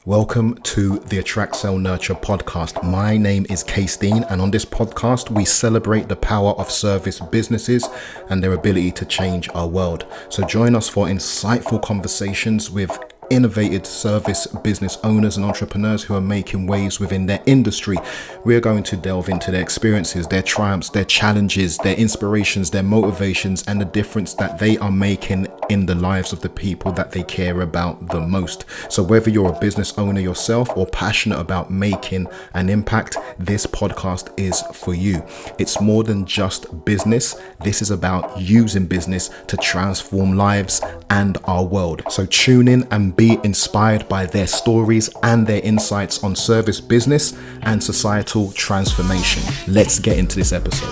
Welcome to the Attract, Sell, Nurture podcast. My name is Case Dean, and on this podcast, we celebrate the power of service businesses and their ability to change our world. So join us for insightful conversations with innovative service business owners and entrepreneurs who are making waves within their industry. We're going to delve into their experiences, their triumphs, their challenges, their inspirations, their motivations, and the difference that they are making in the lives of the people that they care about the most. So whether you're a business owner yourself or passionate about making an impact, this podcast is for you. It's more than just business. This is about using business to transform lives and our world. So tune in and be inspired by their stories and their insights on service business and societal transformation. Let's get into this episode.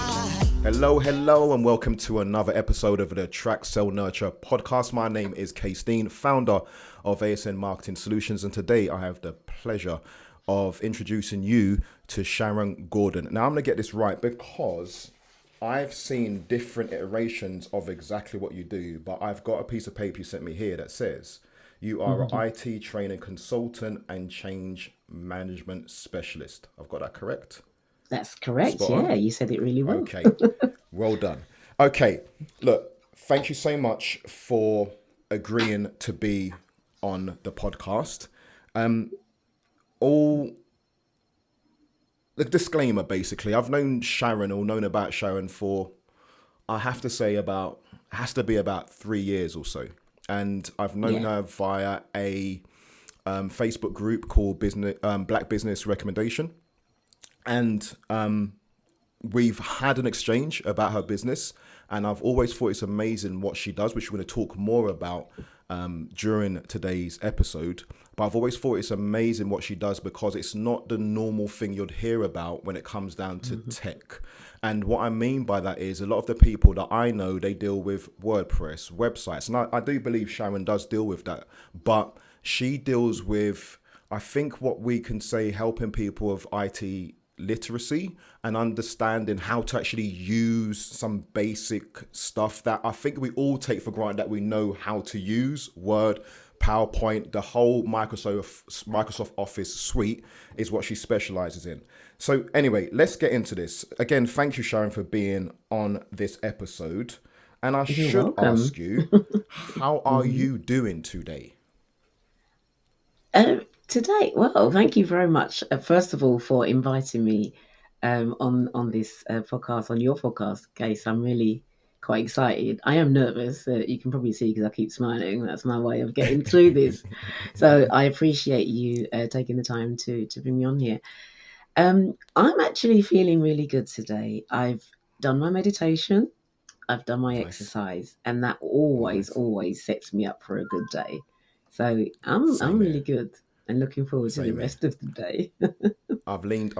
Hello, and welcome to another episode of the Attract, Sell, Nurture podcast. My name is Case Dean, founder of ASN Marketing Solutions, and today I have the pleasure of introducing you to Sharon Gordon. Now, I'm going to get this right because I've seen different iterations of exactly what you do, but I've got a piece of paper you sent me here that says you are an IT training consultant and change management specialist. I've got that correct? That's correct. Spot on? Yeah, you said it really well. Okay, well done. Okay, look, thank you so much for agreeing to be on the podcast. All the disclaimer, basically, I've known Sharon or known about Sharon for, I have to say, has to be about 3 years or so. And I've known her via a Facebook group called Black Business Recommendation. And we've had an exchange about her business. And I've always thought it's amazing what she does, which we're going to talk more about during today's episode. But I've always thought it's amazing what she does because it's not the normal thing you'd hear about when it comes down to tech. And what I mean by that is a lot of the people that I know, they deal with WordPress, websites. And I do believe Sharon does deal with that. But she deals with, I think, what we can say, helping people with IT literacy and understanding how to actually use some basic stuff that I think we all take for granted that we know how to use. Word, PowerPoint, the whole Microsoft Office suite is what she specializes in. So anyway, let's get into this. Again, thank you, Sharon, for being on this episode. And I You're should welcome. ask you, how are you doing today? Today, well, thank you very much, first of all, for inviting me on this podcast, on your podcast, Case. I'm really quite excited. I am nervous. You can probably see because I keep smiling. That's my way of getting through this. So I appreciate you taking the time to bring me on here. I'm actually feeling really good today. I've done my meditation. I've done my Nice, exercise, and that nice. always sets me up for a good day. So I'm Same really here, good and looking forward to the same here. rest of the day. I've leaned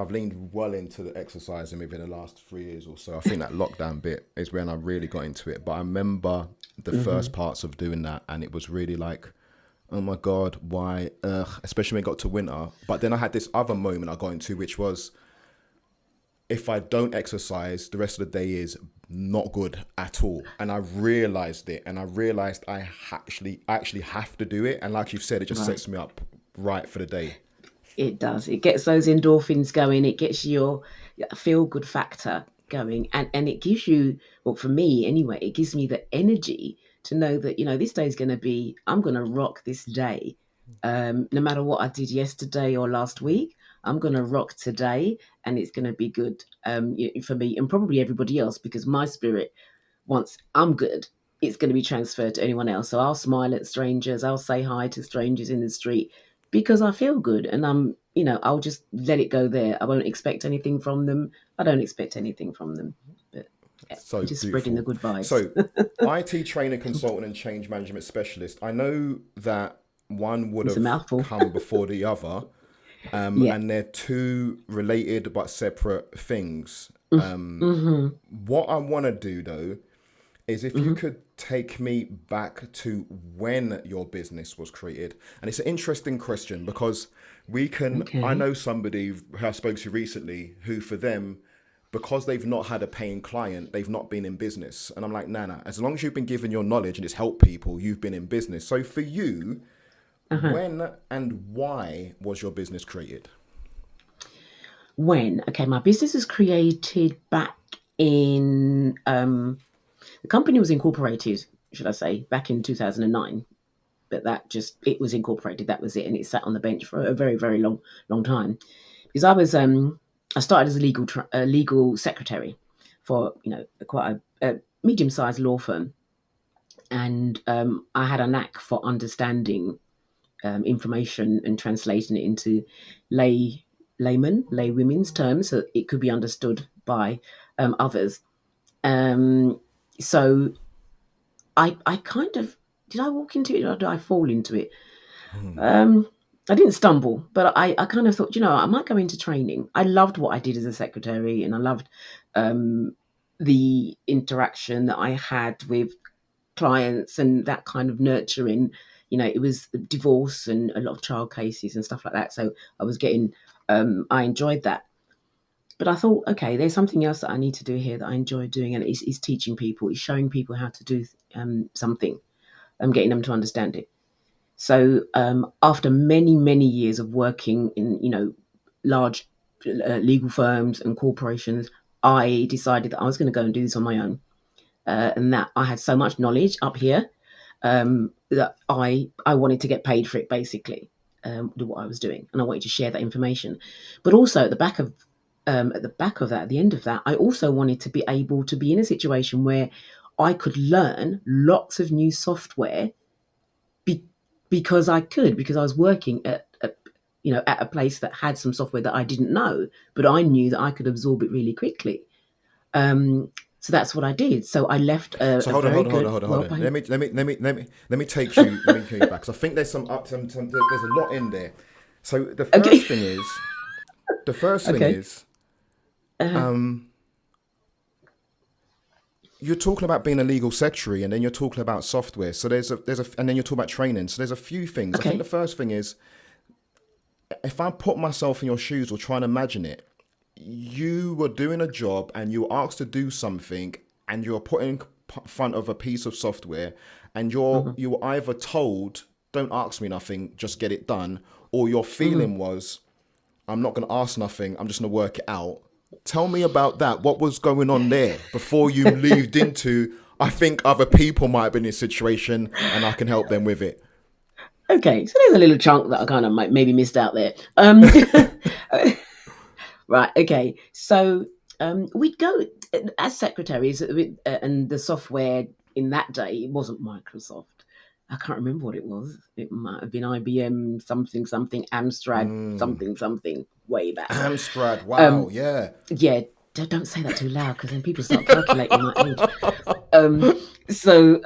well into the exercising within the last 3 years or so. I think that lockdown bit is when I really got into it. But I remember the first parts of doing that, and it was really like, oh my God, why? Ugh, especially when it got to winter. But then I had this other moment I got into, which was if I don't exercise, the rest of the day is not good at all. And I realized it, and I realized I actually have to do it. And like you've said, it just Right. sets me up right for the day. It does. It gets those endorphins going. It gets your feel good factor going. And it gives you, well, for me anyway, it gives me the energy to know that, this day's going to be, I'm going to rock this day. No matter what I did yesterday or last week, I'm going to rock today and it's going to be good for me and probably everybody else because my spirit, once I'm good, it's going to be transferred to anyone else. So I'll smile at strangers. I'll say hi to strangers in the street because I feel good and I'll just let it go there. I won't expect anything from them. I don't expect anything from them. But yeah, So just spreading the beautiful. good vibes. So, IT trainer, consultant, and change management specialist. I know that one would It's a have mouthful. come before the other, Yeah. and they're two related but separate things. Mm-hmm. What I want to do though is if you Mm-hmm. could take me back to when your business was created. And it's an interesting question because I Okay. know somebody who I spoke to recently who for them, because they've not had a paying client, they've not been in business. And I'm like, nah, as long as you've been given your knowledge and it's helped people, you've been in business. So for you, Uh-huh. When and why was your business created? Okay, my business was created back in, the company was incorporated, should I say, back in 2009. But it was incorporated. That was it, and it sat on the bench for a very, very long time. Because I started as a legal secretary for quite a medium-sized law firm, and I had a knack for understanding information and translating it into lay lay women's terms so it could be understood by others. Um, so I kind of, did I walk into it or did I fall into it? Um, I didn't stumble, but I kind of thought, I might go into training. I loved what I did as a secretary, and I loved um, the interaction that I had with clients and that kind of nurturing. It was divorce and a lot of child cases and stuff like that. So I was getting, I enjoyed that. But I thought, okay, there's something else that I need to do here that I enjoy doing, and it's teaching people, it's showing people how to do something, getting them to understand it. So after many, many years of working in, large legal firms and corporations, I decided that I was going to go and do this on my own, and that I had so much knowledge up here that I wanted to get paid for it, basically, with what I was doing, and I wanted to share that information. But also at the back of that, at the end of that, I also wanted to be able to be in a situation where I could learn lots of new software be, because I was working at a place that had some software that I didn't know, but I knew that I could absorb it really quickly. Um, so that's what I did. So I left So a hold on, very hold on, hold on, good, hold on, hold on. well-paid. Let me take you, let me take you back. So I think there's there's a lot in there. So Okay, the first thing okay, is, uh, you're talking about being a legal secretary, and then you're talking about software. So and then you're talking about training. So there's a few things. I think the okay. first thing is, if I put myself in your shoes or try and imagine it, you were doing a job and you were asked to do something, and you're put in front of a piece of software, and Hmm. you were either told, "Don't ask me nothing, just get it done," or your Hmm. feeling was, "I'm not going to ask nothing, I'm just going to work it out." Tell me about that. What was going on there before you leaved into, I think other people might have been in a situation and I can help them with it. Okay, so there's a little chunk that I kind of might maybe missed out there. Right. Okay. So we'd go as secretaries, and the software in that day, it wasn't Microsoft. I can't remember what it was. It might have been IBM something something Amstrad something something way back. Amstrad, wow, Um, yeah. yeah. Don't say that too loud because then people start calculating my age. Um, so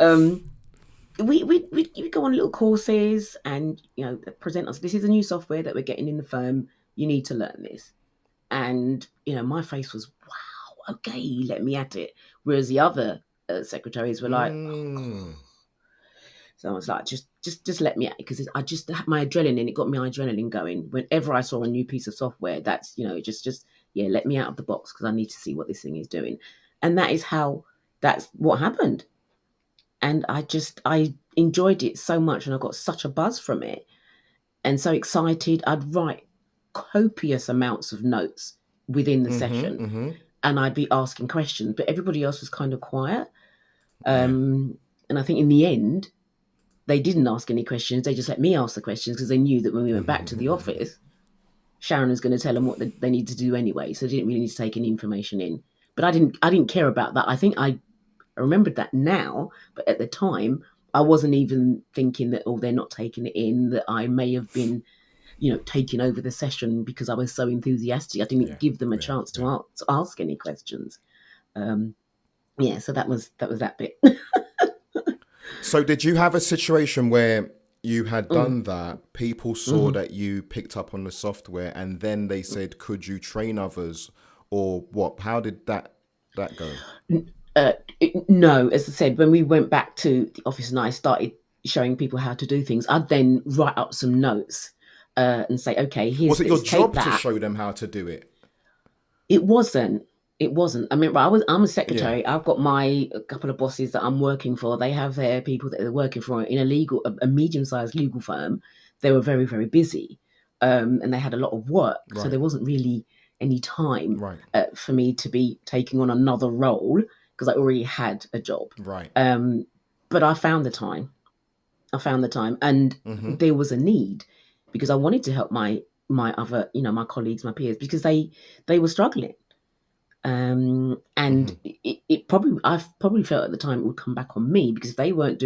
we go on little courses and present us. This is a new software that we're getting in the firm. You need to learn this. And my face was, wow, okay, let me at it. Whereas the other secretaries were like, Mm, so I was like, just let me at it, because I just had my adrenaline. It got my adrenaline going. Whenever I saw a new piece of software, that's just yeah, let me out of the box because I need to see what this thing is doing. And that's what happened. And I enjoyed it so much, and I got such a buzz from it, and so excited. I'd write copious amounts of notes within the session, and I'd be asking questions, but everybody else was kind of quiet. yeah. And I think in the end, they didn't ask any questions. They just let me ask the questions because they knew that when we went back to the office, Sharon was going to tell them what they need to do anyway. So they didn't really need to take any information in. But I didn't care about that. I think I remembered that now, but at the time, I wasn't even thinking that, oh, they're not taking it in, that I may have been taking over the session because I was so enthusiastic. I didn't Yeah, give them a yeah, chance yeah. to ask any questions. Um, yeah, so that was that bit. So, did you have a situation where you had Mm, done that, people saw mhm. that you picked up on the software, and then they said, "Could you train others?" Or what? How did that go? No, as I said, when we went back to the office and I started showing people how to do things, I'd then write up some notes and say, okay, here's Was it your this, take job to that. show them how to do it? It wasn't. It wasn't. I mean, I'm a Yeah. secretary. I've got my a couple of bosses that I'm working for. They have their people that they're working for in a medium-sized legal firm. they were very, very busy, and they had a lot of work. So Right. there wasn't really any time Right. for me to be taking on another role because I already had a job. Right. But I found the time. And Mm-hmm. there was a need because I wanted to help my other, my colleagues, my peers, because they were struggling. And Mm-hmm. it probably, I probably felt at the time it would come back on me, because if they weren't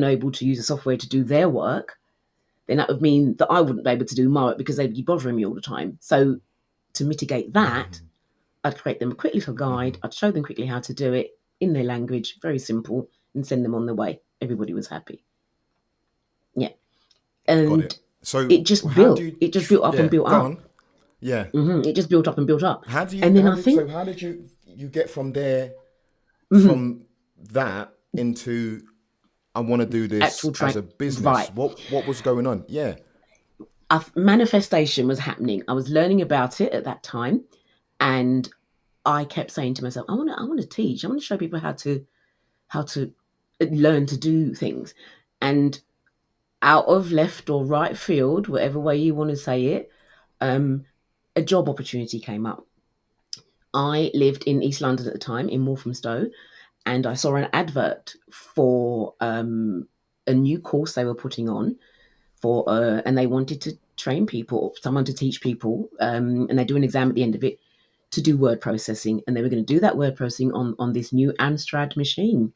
able to use the software to do their work, then that would mean that I wouldn't be able to do my work because they'd be bothering me all the time. So to mitigate that, Mm-hmm. I'd create them a quick little Mm-hmm. guide. I'd show them quickly how to do it in their language, very simple, and send them on their way. Everybody was happy. Yeah. Got And it. So it just how do built. you? It just built up and Yeah. built Go up. on. Yeah. It just built up and built up. How do you? And then How I did? think So how did you get from there, mhm, from that into I want to do this actual as track, a business? right. What was going on? Yeah. Manifestation was happening. I was learning about it at that time, and I kept saying to myself, I want to teach. I want to show people how to learn to do things. And out of left or right field, whatever way you want to say it, um, a job opportunity came up. I lived in East London at the time, in Walthamstow, and I saw an advert for a new course they were putting on and they wanted to train people, someone to teach people, and they do an exam at the end of it to do word processing, and they were going to do that word processing on this new Amstrad machine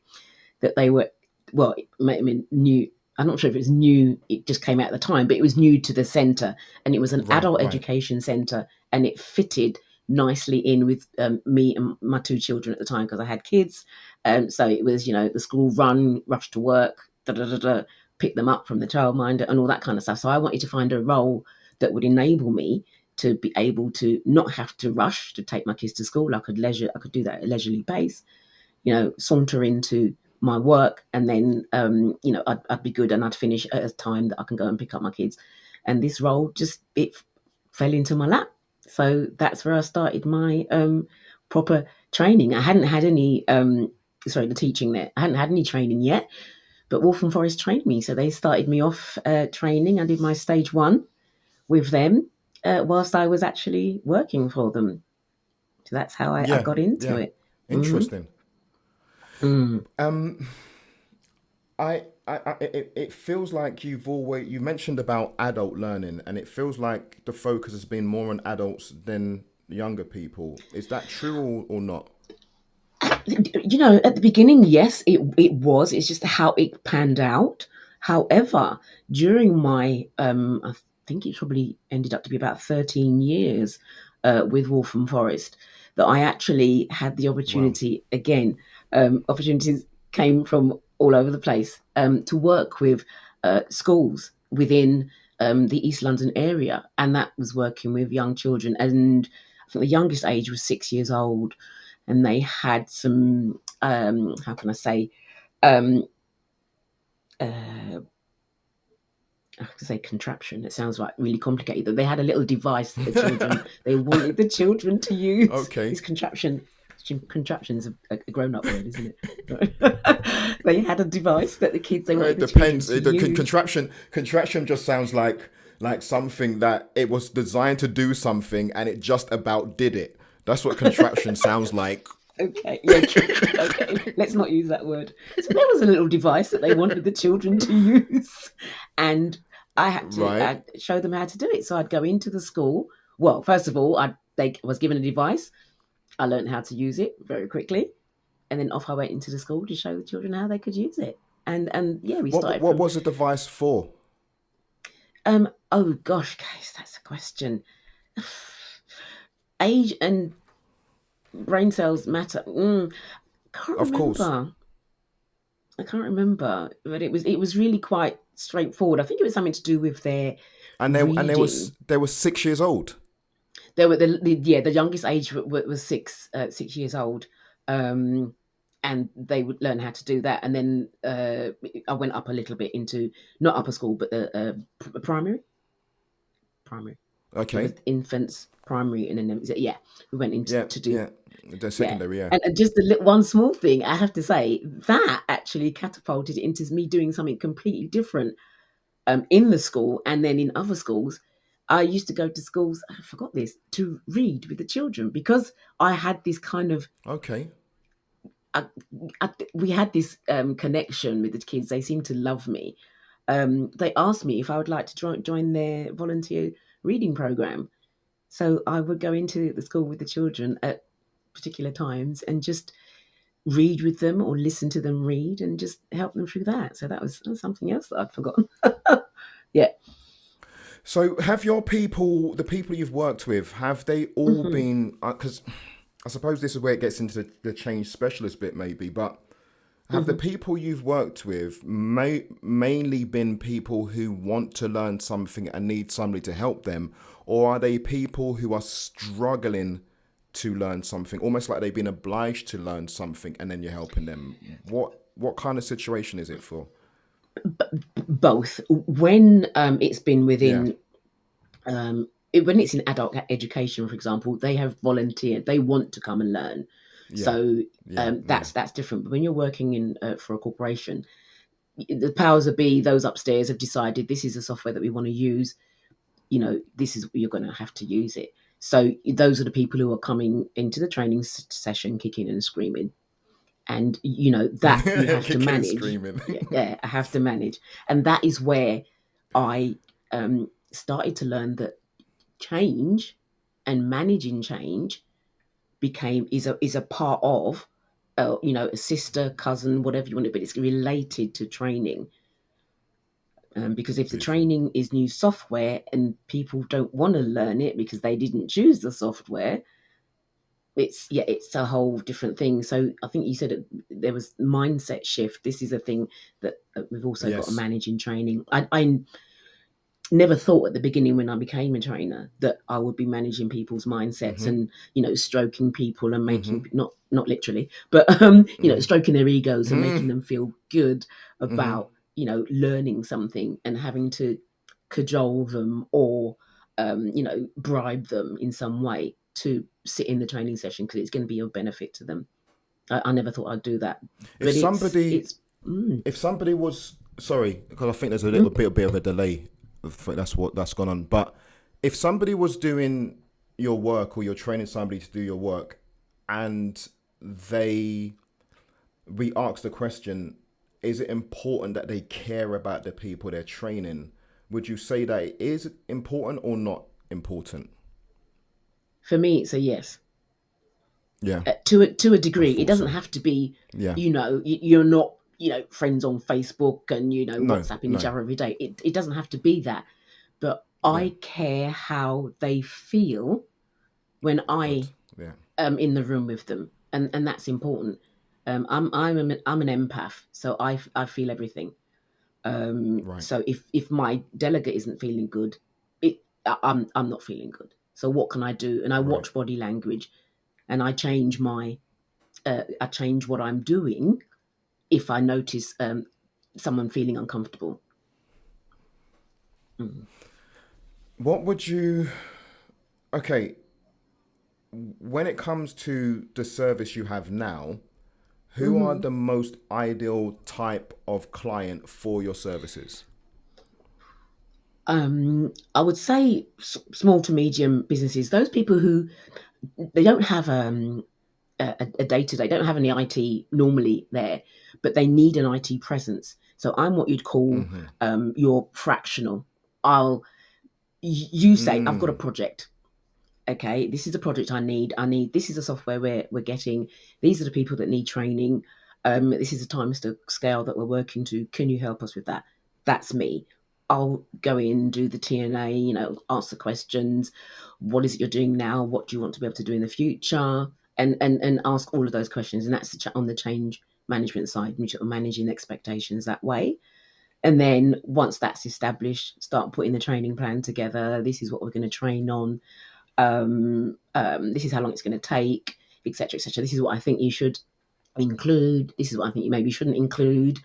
that they were, well, I mean, new. I'm not sure if it's new. It just came out at the time, but it was new to the centre, and it was an Right. adult Right. education centre, and it fitted nicely in with me and my two children at the time, because I had kids. So it was, the school run, rush to work, da da da da, pick them up from the childminder, and all that kind of stuff. So I wanted to find a role that would enable me to be able to not have to rush to take my kids to school. I could do that at a leisurely pace, saunter into my work, and then I'd be good, and I'd finish at a time that I can go and pick up my kids. And this role just, it fell into my lap. So that's where I started my proper training. I hadn't had any the teaching there. I hadn't had any training yet, but Waltham Forest trained me. So they started me off training. I did my stage 1 with them whilst I was actually working for them. So that's how I Yeah. got into Yeah. it. Mm-hmm. Interesting. Mm. Um. It feels like you mentioned about adult learning, and it feels like the focus has been more on adults than younger people. Is that true or not? At the beginning, yes, it was. It's just how it panned out. However, during my, I think it probably ended up to be about 13 years with Waltham Forest, that I actually had the Wow. opportunity again. Opportunities came from all over the place to work with schools within the East London area, and that was working with young children. And I think the youngest age was 6 years old, and they had some how can I say um, uh, I have to say contraption. It sounds like really complicated. That they had a little device that they wanted the children to use. Okay. This contraption. Contraption's a grown-up word, isn't it? They had a device that they wanted It the children depends. to The use. contraption just sounds like something that it was designed to do something and it just about did it. That's what contraption sounds like. Okay, yeah, okay. Let's not use that word. So there was a little device that they wanted the children to use, and I had to Right. show them how to do it. So I'd go into the school. Well, first of all, they was given a device. I learned how to use it very quickly, and then off I went into the school to show the children how they could use it. And yeah, we What started what from was the device for? oh gosh, guys, that's a question. Age and brain cells matter. Can't Of course. remember. I can't remember, but it was really quite straightforward. I think it was something to do with their And reading. they were 6 years old. They were the youngest age was 6 years old, um, and they would learn how to do that. And then I went up a little bit into not upper school, but primary. Primary. It was Okay. infants primary, and then yeah, we went into Yeah. to do Yeah. The yeah. secondary. Yeah. And just one small thing, I have to say, that actually catapulted into me doing something completely different. in the school, and then in other schools, I used to go to schools. I forgot this, to read with the children, because I had this kind of Okay. I, we had this connection with the kids. They seemed to love me. They asked me if I would like to join their volunteer reading program. So I would go into the school with the children at particular times and just read with them or listen to them read and just help them through that. So that was something else that I'd forgotten. Yeah. So have your people, the people you've worked with, have they all Hmm. been? Because I suppose this is where it gets into the change specialist bit, maybe. But have the Hmm. people you've worked with mainly been people who want to learn something and need somebody to help them, or are they people who are struggling to learn something, almost like they've been obliged to learn something, and then you're helping them? What kind of situation is it for? Both. When it's been Yeah, within when it's in adult education, for example, they have volunteered. They want to come and learn. yeah, So yeah, yeah. that's different. But when you're working in for a corporation, the powers that be, those upstairs, have decided this is the software that we want to use. This is you're going to have to use it. So those are the people who are coming into the training session, kicking and screaming, and that you have to Kicking and manage. screaming. Yeah, yeah, I have to manage, and that is where I started to learn that change and managing change became is a part of a sister, cousin, whatever you want to, but it's related to training. Because if the Beautiful. training is new software and people don't want to learn it because they didn't choose the software, it's a whole different thing. So I think you said there was mindset shift. This is a thing that we've also got to Yes. manage in training. I never thought at the beginning when I became a trainer that I would be managing people's mindsets and stroking people and making, not literally, but stroking their egos and making them feel good about learning something, and having to cajole them or bribe them in some way to sit in the training session because it's going to be of benefit to them. I never thought I'd do that, If but it's somebody, it's mm, if somebody was sorry, because I think there's a mm, little bit of a delay. That's gone on. But if somebody was doing your work or you're training somebody to do your work, and they we ask the question, is it important that they care about the people they're training? Would you say that it is important or not important? for me it's a yes. Yeah, To a I degree. It thought doesn't so. have to be, Yeah. you're not, friends on Facebook and No, WhatsApping each no. other every day. It doesn't have to be that, but Yeah. I care how they feel when Good. I Yeah. am in the room with them, and that's important. I'm an empath, so I feel everything. Right. So if my delegate isn't feeling good, I'm not feeling good. So what can I do? And I Right. watch body language, and I change what I'm doing if I notice someone feeling uncomfortable. Mm. What would you? Okay, when it comes to the service you have now, who are Hmm. the most ideal type of client for your services? I would say small to medium businesses, those people who they don't have a day to day, don't have any IT normally there, but they need an IT presence. So I'm what you'd call your fractional. I'll you say I've got a Mm. project. Okay, this is a project I need this is a software we're getting, these are the people that need training, this is a time scale that we're working to, can you help us with that? That's me. I'll go in, do the TNA, answer questions. What is it you're doing now? What do you want to be able to do in the future? And ask all of those questions, and that's on the change management side, which are managing expectations that way. And then once that's established, start putting the training plan together. This is what we're going to train on. This is how long it's going to take, etc., etc. This is what I think you should include. This is what I think you maybe shouldn't include.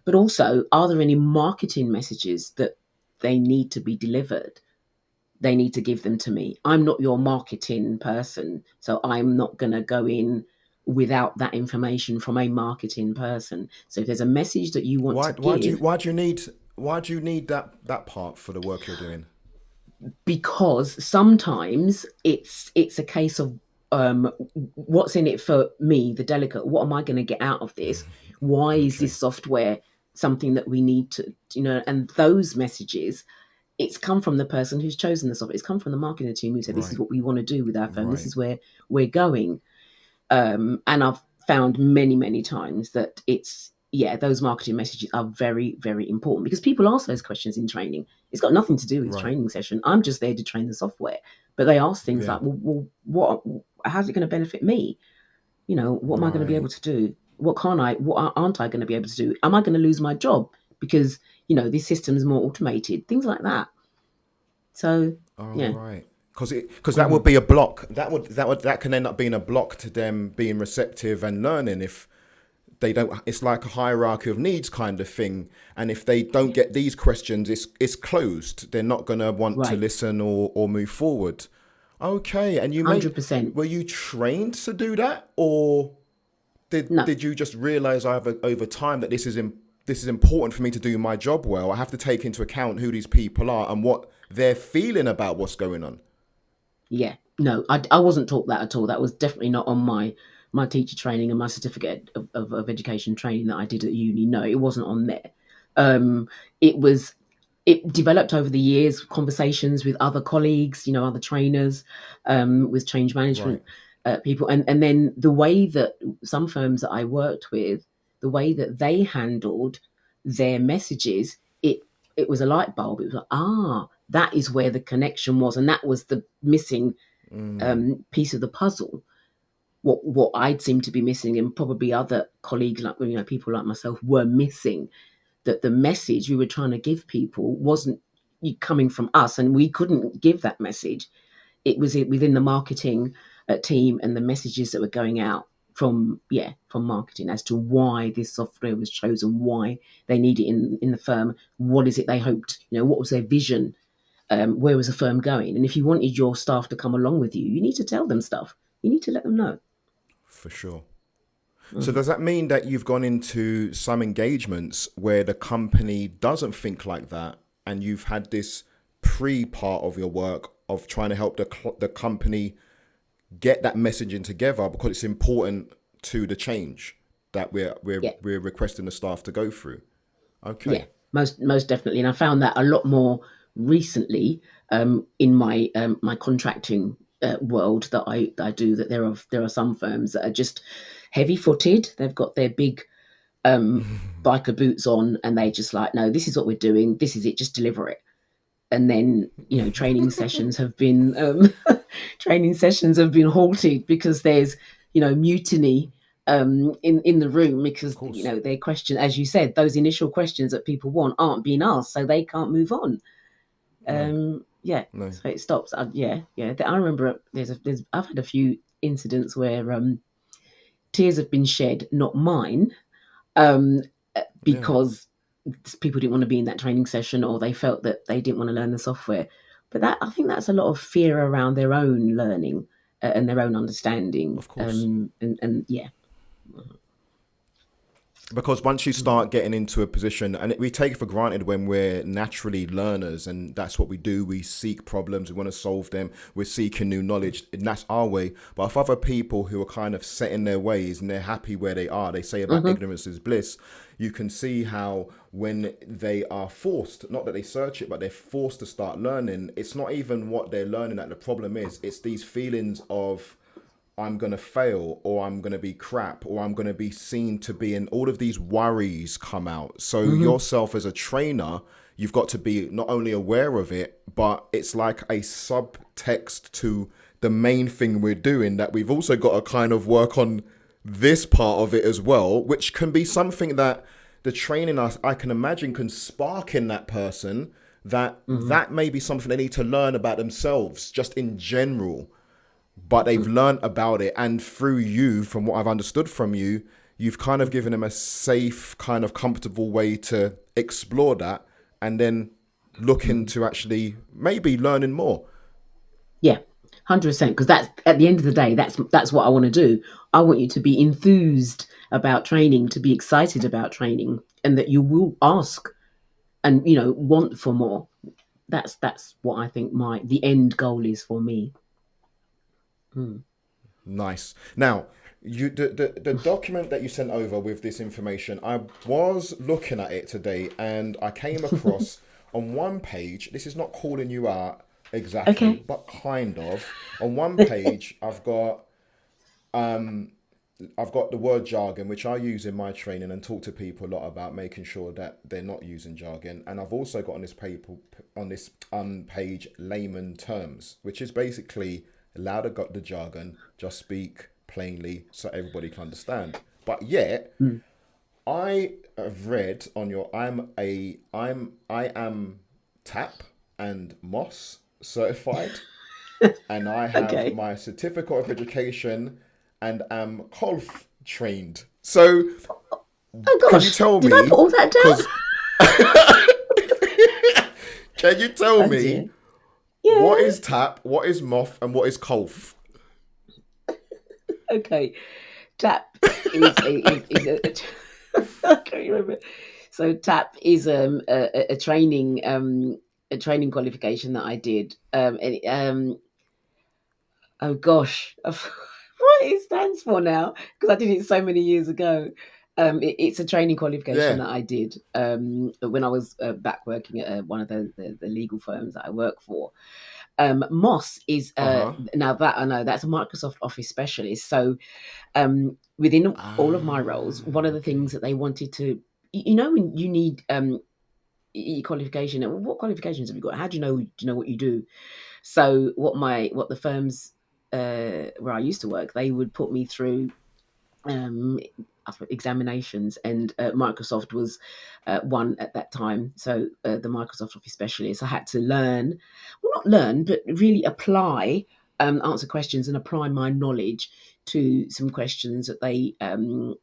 But also, are there any marketing messages that they need to be delivered? They need to give them to me. I'm not your marketing person, so I'm not going to go in without that information from a marketing person. So if there's a message that you want to give, Why do you need? Why do you need that part for the work you're doing? Because sometimes it's a case of what's in it for me, the delegate. What am I going to get out of this? Why is Okay. this software something that we need to, and those messages, it's come from the person who's chosen the software. It's come from the marketing team who said, this is Right. what we want to do with our firm. This Right. is where we're going. And I've found many, many times that those marketing messages are very, very important, because people ask those questions in training. It's got nothing to do with Right. training session. I'm just there to train the software. But they ask things Yeah. like, well, what, how's it going to benefit me? What am I going to be able Right. to do? What aren't I going to be able to do? Am I going to lose my job because, this system is more automated? Things like that. So, Oh, yeah. right. Because that would Mhm. be a block. That can end up being a block to them being receptive and learning if they don't. It's like a hierarchy of needs kind of thing. And if they don't Yeah. get these questions, it's closed. They're not gonna want to Right. listen or move forward. Okay. And 100%. were you trained to do that, or No. did you just realize over time that this is important for me to do my job well? I have to take into account who these people are and what they're feeling about what's going on. Yeah, no, I wasn't taught that at all. That was definitely not on my teacher training and my certificate of education training that I did at uni. No, it wasn't on there. Um, it was it developed over the years, conversations with other colleagues, other trainers, with change management Right. people, and then the way that some firms that I worked with, the way that they handled their messages, it was a light bulb. It was like, that is where the connection was, and that was the missing Mm. piece of the puzzle. What I'd seem to be missing, and probably other colleagues, like people like myself, were missing, that the message we were trying to give people wasn't coming from us, and we couldn't give that message. It was within the marketing team, and the messages that were going out from marketing as to why this software was chosen, why they need it in the firm, what is it they hoped, what was their vision, where was the firm going. And if you wanted your staff to come along with you, you need to tell them stuff. You need to let them know. For sure. So Mhm. does that mean that you've gone into some engagements where the company doesn't think like that, and you've had this pre part of your work of trying to help the company get that messaging together because it's important to the change that Yeah, we're requesting the staff to go through? yeah, Okay. most definitely. And I found that a lot more recently, in my contracting world that I do. That there are some firms that are just heavy footed. They've got their big biker boots on, and they just like, no, this is what we're doing. This is it. Just deliver it. And then training sessions have been training sessions have been halted because there's mutiny in the room, Of because course. their question, as you said, those initial questions that people want aren't being asked, so they can't move on. No. Yeah, No. so it stops. Yeah. I remember there's I've had a few incidents where tears have been shed, not mine, um, Yeah. because people didn't want to be in that training session, or they felt that they didn't want to learn the software. But that, I think that's a lot of fear around their own learning and their own understanding. Of course. And yeah. Because once you Mhm. start getting into a position, and we take it for granted when we're naturally learners, and that's what we do, we seek problems, we want to solve them, we're seeking new knowledge, and that's our way. But if other people who are kind of set in their ways and they're happy where they are, they say about Mhm. ignorance is bliss. You can see how when they are forced, not that they search it, but they're forced to start learning, it's not even what they're learning that the problem is, it's these feelings of I'm going to fail, or I'm going to be crap, or I'm going to be seen to be, and all of these worries come out. So Mhm. yourself as a trainer, you've got to be not only aware of it, but it's like a subtext to the main thing we're doing, that we've also got to kind of work on this part of it as well, which can be something that the training, I can imagine, can spark in that person, Mhm. that may be something they need to learn about themselves just in general, but they've Mhm. learned about it. And through you, from what I've understood from you, you've kind of given them a safe, kind of comfortable way to explore that, and then look Mhm. into actually maybe learning more. Yeah. 100%, because that's, at the end of the day, that's what I want to do. I want you to be enthused about training, to be excited about training, and that you will ask and want for more. That's what I think the end goal is for me. Mm. Nice. Now, the document that you sent over with this information, I was looking at it today, and I came across on one page. This is not calling you out exactly, Okay. but kind of. On one page, I've got the word jargon, which I use in my training and talk to people a lot about making sure that they're not using jargon. And I've also got on this paper, on this page, layman terms, which is basically allow the jargon, just speak plainly so everybody can understand. But yet, Mm. I have read on your I am TAP and Moss certified, and I have Okay. my certificate of education and am COLF trained. So Oh can you gosh, tell did I put me? all that down? Because can you tell Oh me dear. what Yeah. is TAP, what is MOF, and what is COLF? Okay. TAP is a I can't remember. So TAP is a training qualification that I did. Oh gosh, what it stands for now, because I did it so many years ago. It's a training qualification Yeah. that I did when I was back working at one of the legal firms that I work for. Moss is Uh huh. now that I know, that's a Microsoft Office specialist. So within all of my roles, one of the things Okay. that they wanted to, when you need qualification, what qualifications have you got? How do you know what you do? So what the firms where I used to work, they would put me through um, examinations, and Microsoft was one at that time. So the Microsoft Office specialist, I had to learn, well, not learn, but really apply, answer questions and apply my knowledge to some questions that they, in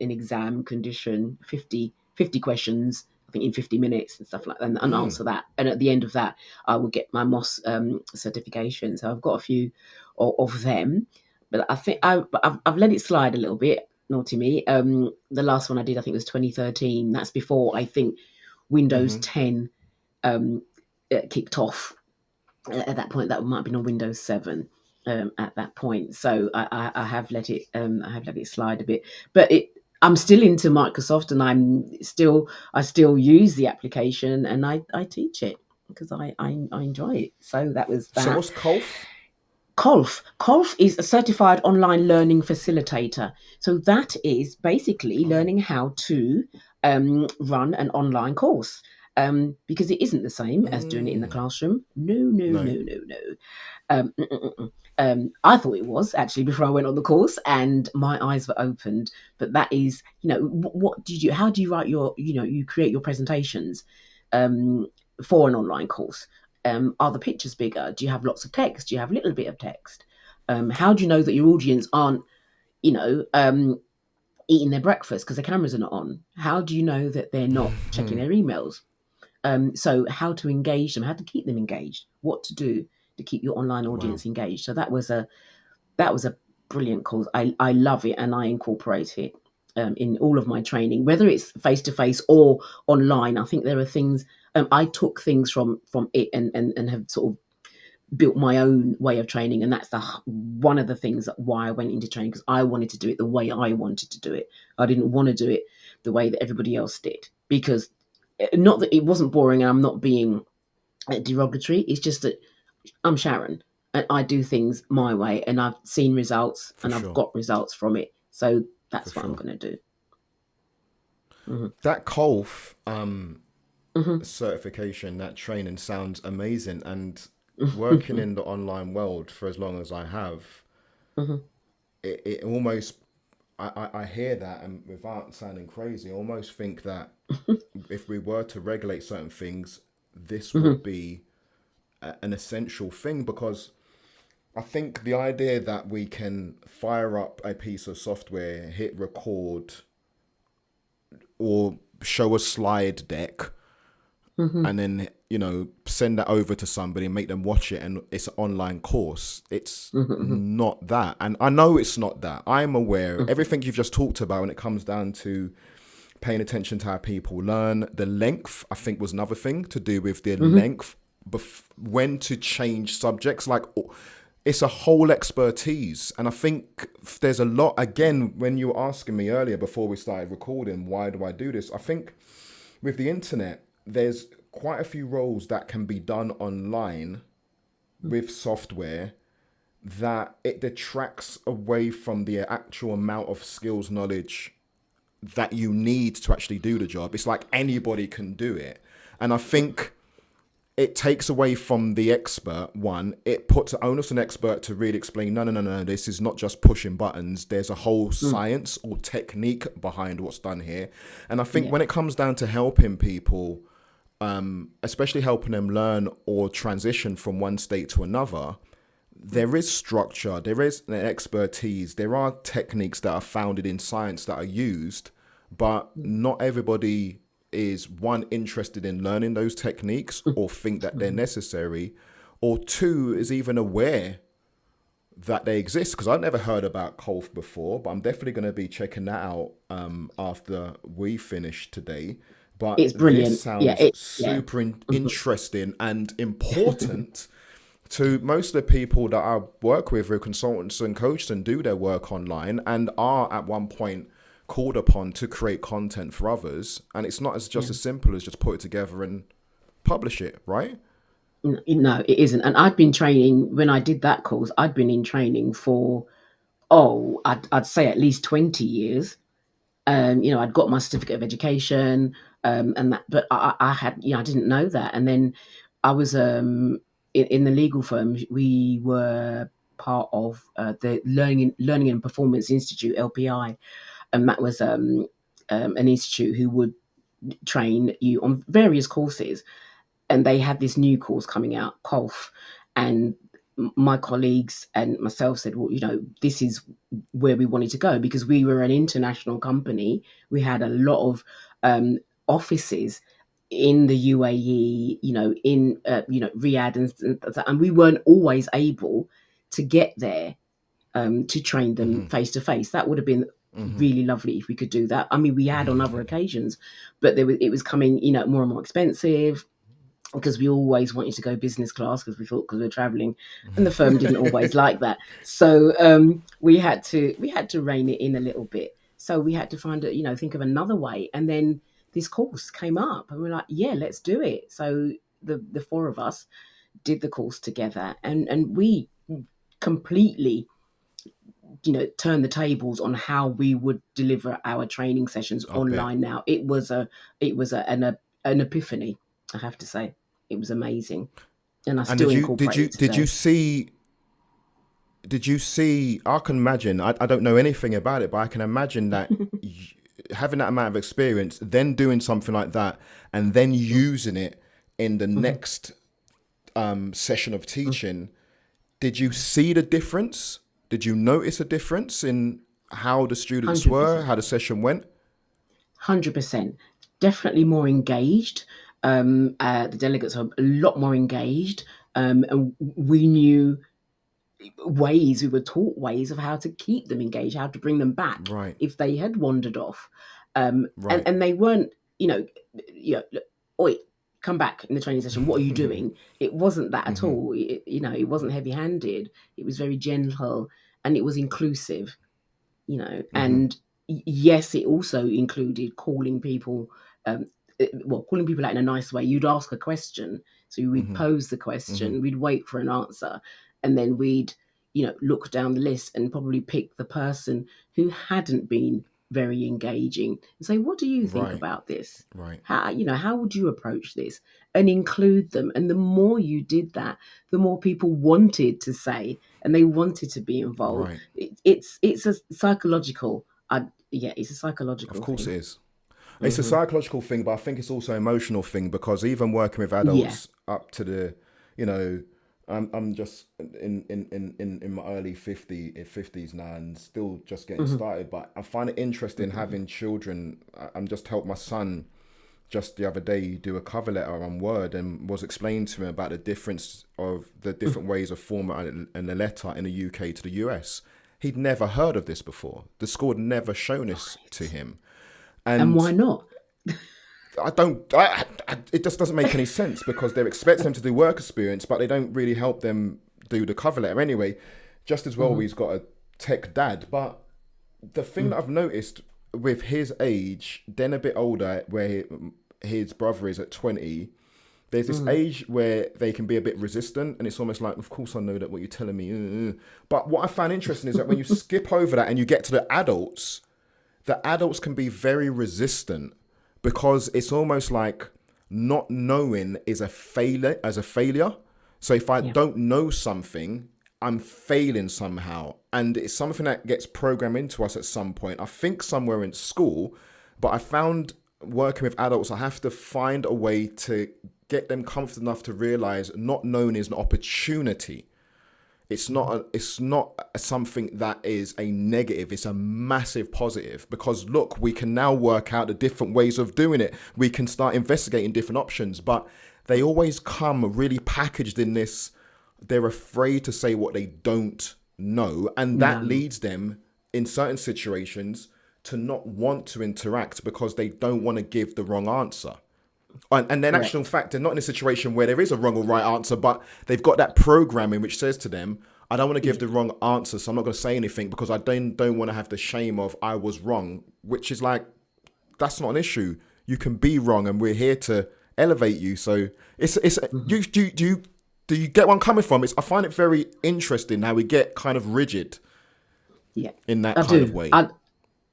an exam condition, 50 questions, I think in 50 minutes and stuff like that, and answer that. And at the end of that, I will get my Moss certification. So I've got a few of them, but I think I've let it slide a little bit. Naughty me. The last one I did, I think, was 2013. That's before, I think, Windows Mm-hmm. 10 kicked off. At that point, that might have been on Windows 7. At that point, so I have let it. I have let it slide a bit, but I'm still into Microsoft, and I still use the application, and I teach it because I enjoy it. So that was So that. what's COLF? COLF is a Certified Online Learning Facilitator. So that is basically Oh. learning how to run an online course, because it isn't the same as doing it in the Mm. classroom. No, no, No. no, no, no. I thought it was actually before I went on the course, and my eyes were opened. But that is, what did you? How do you write your? You create your presentations um, for an online course. Are the pictures bigger? Do you have lots of text? Do you have a little bit of text? How do you know that your audience aren't, you know, eating their breakfast because the cameras are not on? How do you know that they're not checking their emails? So how to engage them, how to keep them engaged, what to do to keep your online Wow. audience engaged. So that was a brilliant course. I love it, and I incorporate it in all of my training, whether it's face to face or online. I think there are things, I took things from it, and have sort of built my own way of training, and that's one of the things that why I went into training, because I wanted to do it the way I wanted to do it. I didn't want to do it the way that everybody else did, because not that it wasn't boring, and I'm not being derogatory. It's just that I'm Sharon, and I do things my way, and I've seen results, For and I've sure. got results from it. So For that's what I'm sure. going to do. Hmm. That COLF Hmm. certification, that training sounds amazing. And working in the online world for as long as I have, Hmm. it almost, I hear that, and without sounding crazy, I almost think that if we were to regulate certain things, this would be an essential thing, because I think the idea that we can fire up a piece of software, hit record, or show a slide deck, Hmm. and then send that over to somebody and make them watch it, and it's an online course. It's Hmm. not that, and I know it's not that. I'm aware everything you've just talked about when it comes down to paying attention to how people learn. The length, I think, was another thing to do with the Hmm. length, when to change subjects. Like, it's a whole expertise. And I think there's a lot, again, when you were asking me earlier before we started recording, why do I do this? I think with the internet, there's quite a few roles that can be done online with software that it detracts away from the actual amount of skills, knowledge that you need to actually do the job. It's like anybody can do it. And I think it takes away from the expert. One, it puts onus on an expert to really explain, no, this is not just pushing buttons. There's a whole science or technique behind what's done here. And I think Yeah. when it comes down to helping people, especially helping them learn or transition from one state to another, there is structure, there is an expertise, there are techniques that are founded in science that are used, but not everybody is, one, interested in learning those techniques or think that they're necessary, or two, is even aware that they exist. Because I've never heard about COLF before, but I'm definitely going to be checking that out after we finish today. But It's this brilliant. Yeah. sounds Yeah. super interesting and important to most of the people that I work with, who are consultants and coaches and do their work online and are at one point called upon to create content for others. And it's not Yeah. as simple as just put it together and publish it, right? No, it isn't. And I'd been training when I did that course. I'd been in training for I'd say at least 20 years. I'd got my certificate of education, and that, but I had, I didn't know that. And then I was in the legal firm. We were part of the Learning and Performance Institute (LPI), and that was an institute who would train you on various courses. And they had this new course coming out, COLF, and my colleagues and myself said, well, this is where we wanted to go because we were an international company. We had a lot of offices in the UAE, in Riyadh, and we weren't always able to get there to train them face to face. That would have been really lovely if we could do that. I mean, we had on other occasions, but it was coming, more and more expensive because we always wanted to go business class because we thought because we're traveling, and the firm didn't always like that. So we had to rein it in a little bit. So we had to find think of another way. And then this course came up, and we're like, yeah, let's do it. So the four of us did the course together, and we completely turn the tables on how we would deliver our training sessions I bet. online. Now it was an epiphany, I have to say. It was amazing, and I And still incorporate it did you today. see, I can imagine, I don't know anything about it, but I can imagine that having that amount of experience, then doing something like that, and then using it in the Mhm. next session of teaching, did you see the difference? Did you notice a difference in how the students were, 100%. how the session went? 100%. Definitely more engaged. The delegates are a lot more engaged, and we were taught ways of how to keep them engaged, how to bring them back Right, if they had wandered off. And, right. and they weren't, oi, come back in the training session. What are you doing? It wasn't that at all. It wasn't heavy handed. It was very gentle, and it was inclusive, and yes, it also included calling people, um, calling people out in a nice way. You'd ask a question, so we'd pose the question, we'd wait for an answer, and then we'd, look down the list and probably pick the person who hadn't been very engaging and say, "What do you think Right, about this? right, How would you approach this?" And include them. And the more you did that, the more people wanted to say and they wanted to be involved. right. It's a psychological. Yeah, it's a Of psychological course thing. it is. It's a Hmm. psychological thing, but I think it's also an emotional thing, because even working with Yeah. adults up to the, you know, I'm just in my early 50s now and still just getting Hmm. started. But I find it interesting having children. I'm just helped my son just the other day do a cover letter on Word, and was explaining to him about the difference of the different ways of formatting and the letter in the UK to the US. He'd never heard of this before. The school had never shown this to Right. him. And why And not? it just doesn't make any sense because they're expecting them to do work experience, but they don't really help them do the cover letter anyway. Just as well, Hmm. he's got a tech dad. But the thing that I've noticed with his age, then a bit older, where his brother is at 20, there's this Mm. age where they can be a bit resistant, and it's almost like, of course I know that what you're telling me. But what I found interesting is that when you skip over that and you get to the adults can be very resistant because it's almost like not knowing is a failure as a failure. So if I Yeah. don't know something, I'm failing somehow. And it's something that gets programmed into us at some point. I think somewhere in school, but I found working with adults, I have to find a way to get them comfortable enough to realize not knowing is an opportunity. It's not something that is a negative. It's a massive positive because look, we can now work out the different ways of doing it. We can start investigating different options, but they always come really packaged in this. They're afraid to say what they don't know, and that No. leads them in certain situations to not want to interact because they don't want to give the wrong answer. And then, actual Correct. fact, they're not in a situation where there is a wrong or right answer, but they've got that programming which says to them, I don't want to give Yeah. the wrong answer, so I'm not going to say anything because I don't want to have the shame of I was wrong, which is like, that's not an issue. You can be wrong, and we're here to elevate you. So it's Hmm. do you get where I'm coming from? I find it very interesting how we get kind of rigid Yeah. in that I kind of do. way.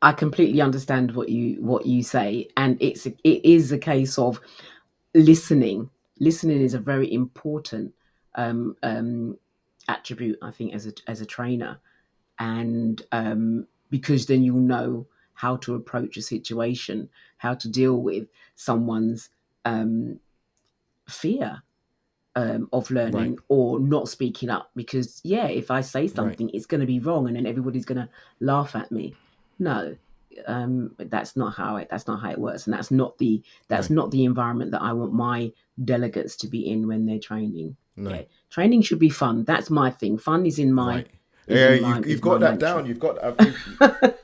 I completely understand what you say, and it is a case of listening. Listening is a very important um, um, attribute, I think, as a trainer, and because then you'll know how to approach a situation, how to deal with someone's um, fear of Right, learning or not speaking up. Because yeah, if I say right, something, it's going to be wrong, and then everybody's going to laugh at me. No, that's not how it works, and that's no, not the environment that I want my delegates to be in when they're training. no. Yeah, training should be fun. That's my thing. Fun is in my Right. is Yeah, in you've my you've is my got that mantra. down. You've got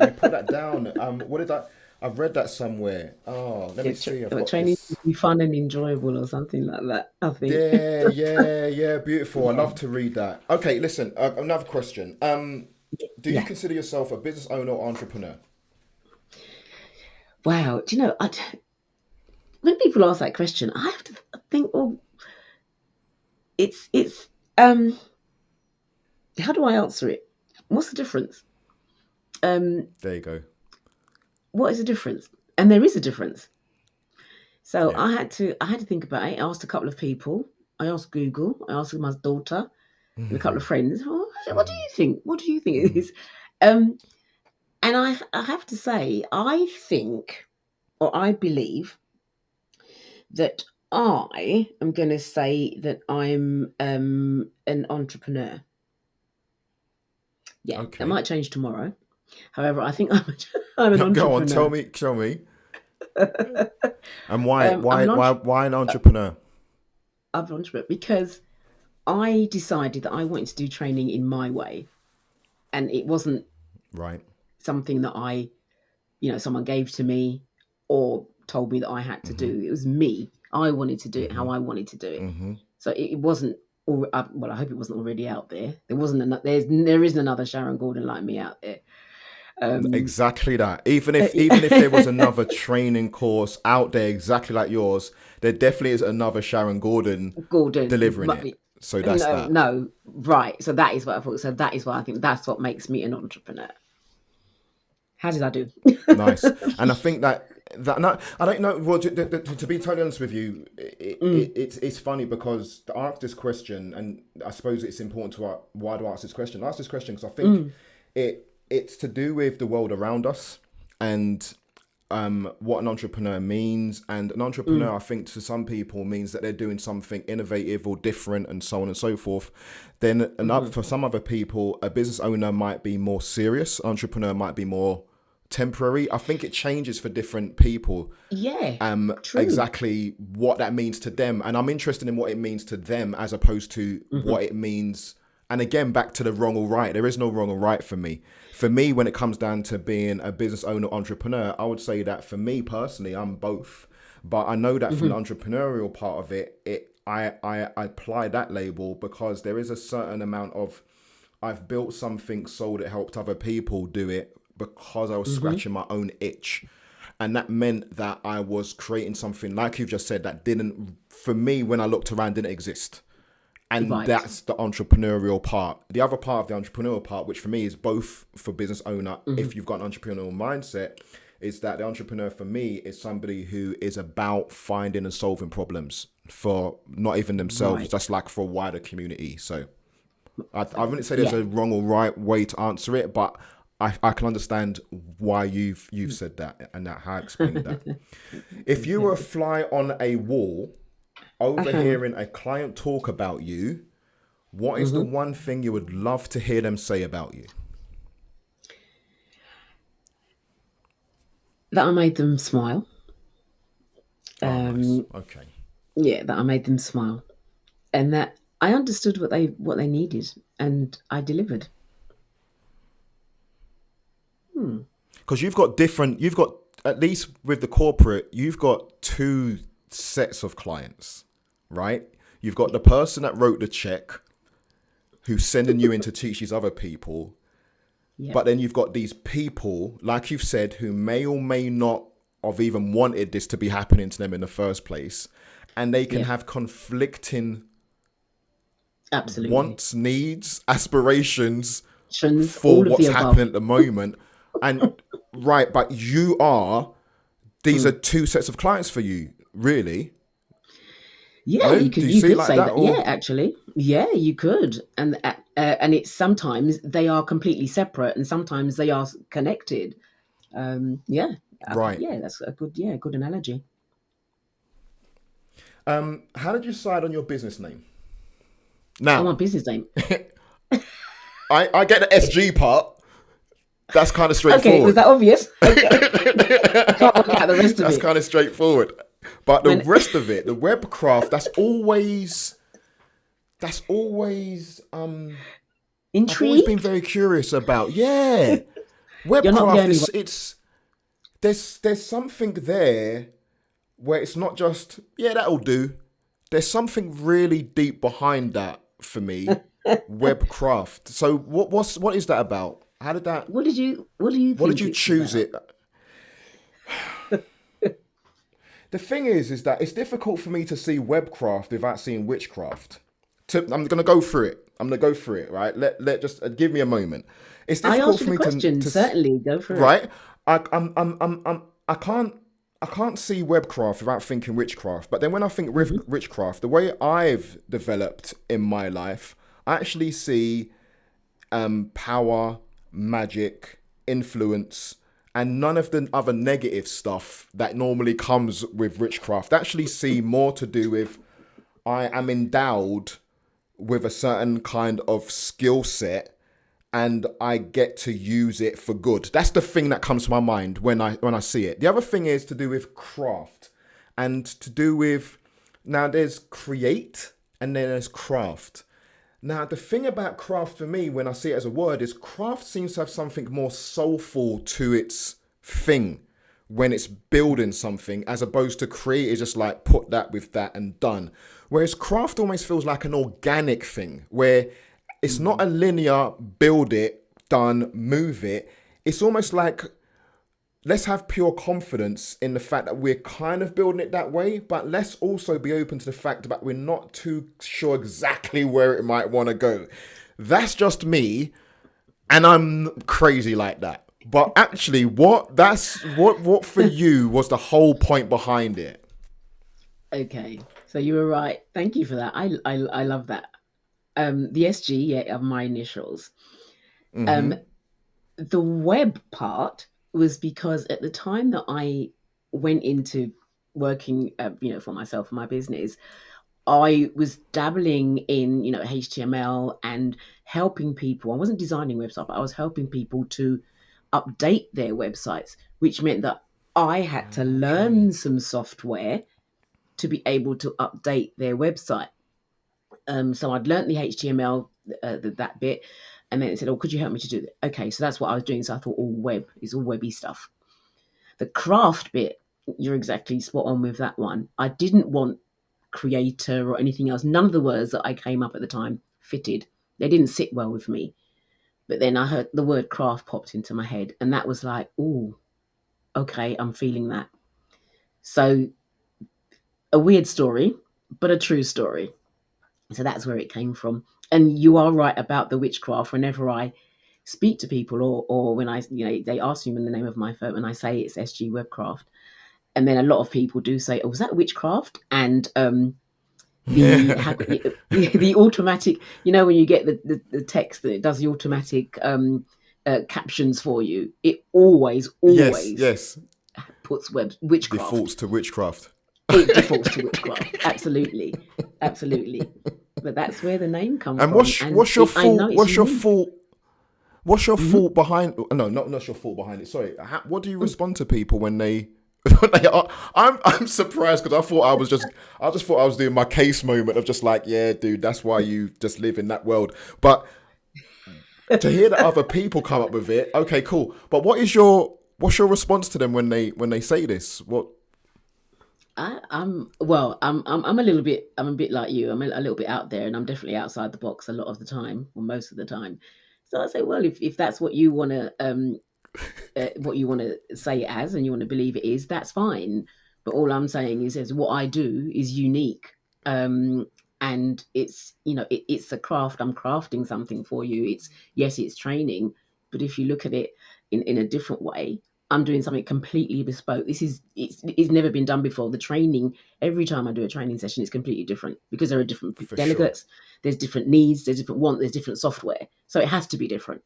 you put that down. What did I? I've read that somewhere. Oh, let me see. I've got Training this. should be fun and enjoyable, or something like that, I think. Yeah, yeah, yeah. Beautiful. I Yeah, love to read that. Okay, listen. Another question. Do you yeah. consider yourself a business owner or entrepreneur? Wow. Do you know? When people ask that question, I have to think. Well, it's how do I answer it? What's the difference? Um, There you go. what is the difference? And there is a difference. So Yeah. I had to think about it. I asked a couple of people. I asked Google. I asked my daughter and a couple of friends. Oh, what do you think? What do you think it is? Um, and I have to say, I think or I believe that I am going to say that I'm an entrepreneur. Yeah, that Okay. might change tomorrow. However, I think I'm an Go on. Tell entrepreneur. me. Tell me. And why? I'm Why? an Why? entre- Why an entrepreneur? I'm an entrepreneur because I decided that I wanted to do training in my way, and it wasn't Right. something that someone gave to me or told me that I had to do. It was me. I wanted to do it how I wanted to do it. So it wasn't. Well, I hope it wasn't already out there. There wasn't. There isn't another Sharon Gordon like me out there. Um, Exactly that. Even if there was another training course out there exactly like yours, there definitely is another Sharon Gordon Gordon, delivering it. So that's no, that. no, right. So that is what I thought. So that is why I think that's what makes me an entrepreneur. How did I do? Nice. And I think that no, I don't know. Well, to be totally honest with you, Mm, it's funny because to ask this question, and I suppose it's important to why do I ask this question? I ask this question because I think mm, it's to do with the world around us and what an entrepreneur means. And an mm, entrepreneur, I think, to some people means that they're doing something innovative or different and so on and so forth. Then hmm. for some other people, a business owner might be more serious. Entrepreneur might be more temporary. I think it changes for different people Yeah, true. exactly what that means to them. And I'm interested in what it means to them as opposed to Hmm. what it means And again, back to the wrong or right. There is no wrong or right for me. For me, when it comes down to being a business owner, entrepreneur, I would say that for me personally, I'm both. But I know that from the Hmm. entrepreneurial part of it, I apply that label because there is a certain amount of I've built something, sold it, helped other people do it because I was Hmm. scratching my own itch. And that meant that I was creating something, like you've just said, that didn't, for me, when I looked around, didn't exist. And Right. that's the entrepreneurial part. The other part of the entrepreneurial part, which for me is both for business owner, Hmm. if you've got an entrepreneurial mindset, is that the entrepreneur for me is somebody who is about finding and solving problems for not even themselves, Right. just like for a wider community. So I wouldn't say there's Yeah. a wrong or right way to answer it, but I can understand why you've said that and that how I explained that. If you were a Okay. fly on a wall, Uh-huh. overhearing a client talk about you, what is the Hmm. one thing you would love to hear them say about you? That I made them smile. Oh, nice. Um, Okay. yeah, that I made them smile, and that I understood what they needed, and I delivered. Hmm. Because you've got, at least with the corporate, you've got two sets of clients, right? You've got Yeah. the person that wrote the check who's sending you in to teach these other people. Yeah. But then you've got these people, like you've said, who may or may not have even wanted this to be happening to them in the first place. And they can Yeah. have conflicting Absolutely. wants, needs, aspirations Actions, for all of the what's above. happening at the moment. And right, but these are Mm. two sets of clients for you, really. Yeah, No? you Do could you you see it could like say that? that. Yeah, Or, actually, yeah, you could, and it's sometimes they are completely separate, and sometimes they are connected. Yeah, right. yeah, that's a good analogy. How did you decide on your business name? Oh, my Now, business name. I get the SG part. That's kind of Okay, was straightforward. that obvious? Okay, I can't work out the rest of That's it. kind of straightforward. But the When rest of it, the webcraft, that's always I've always been intrigued, very curious about. Yeah. you're not the Webcraft only one. is it's there's something there where it's not just, yeah, that'll do. There's something really deep behind that for me. Webcraft. So what is that about? How did that What do you what did think you it's choose about? it? The thing is that it's difficult for me to see webcraft without seeing witchcraft. I'm gonna go through it. I'm gonna go through it. Right. Let just give me a moment. It's I difficult asked you for the me question. Certainly, go for it. right. I can't. I can't see webcraft without thinking witchcraft. But then when I think Hmm. witchcraft, the way I've developed in my life, I actually see power, magic, influence, and none of the other negative stuff that normally comes with witchcraft. Actually, see more to do with I am endowed with a certain kind of skill set and I get to use it for good. That's the thing that comes to my mind when I see it. The other thing is to do with craft and to do with now there's create and then there's craft. Now, the thing about craft for me, when I see it as a word, is craft seems to have something more soulful to its thing when it's building something, as opposed to create is just like put that with that and done. Whereas craft almost feels like an organic thing where it's not Mm. a linear build it, done, move it. It's almost like let's have pure confidence in the fact that we're kind of building it that way, but let's also be open to the fact that we're not too sure exactly where it might want to go. That's just me, and I'm crazy like that. But actually, what for you was the whole point behind it? Okay, so you were right. Thank you for that. I love that. The SG, yeah, of my initials. Um, the web part was because at the time that I went into working, for myself and my business, I was dabbling in, HTML and helping people. I wasn't designing websites, but I was helping people to update their websites, which meant that I had to Okay. learn some software to be able to update their website. So I'd learnt the HTML, that bit. And then it said, oh, could you help me to do that? Okay, so that's what I was doing. So I thought, all web is all webby stuff. The craft bit, you're exactly spot on with that one. I didn't want creator or anything else. None of the words that I came up at the time fitted. They didn't sit well with me. But then I heard the word craft popped into my head, and that was like, oh, okay, I'm feeling that. So a weird story, but a true story. So that's where it came from. And you are right about the witchcraft. Whenever I speak to people, or when I, they ask me the name of my firm, and I say it's SG WebCraft, and then a lot of people do say, "Oh, was that witchcraft?" And the automatic, when you get the text that it does the automatic captions for you, it always Yes. puts witchcraft. Defaults to witchcraft. It defaults to witchcraft. Absolutely. But that's where the name comes And from. what's your fault? What's your unique. fault? What's your fault behind? No, not your fault behind it. Sorry. What do you respond to people when they? When they are, I'm surprised because I just thought I was doing my case moment of just like, yeah, dude, that's why you just live in that world. But to hear that other people come up with it, okay, cool. But what's your response to them when they say this? What? I'm a bit like you. I'm a little bit out there, and I'm definitely outside the box a lot of the time, or most of the time. So I say, well, if that's what you want to say it as, and you want to believe it is, that's fine. But all I'm saying is what I do is unique, and it's a craft. I'm crafting something for you. It's training, but if you look at it in a different way, I'm doing something completely bespoke. It's never been done before. The training, every time I do a training session, it's completely different because there are different For sure. delegates. There's different needs. There's different wants. There's different software. So it has to be different.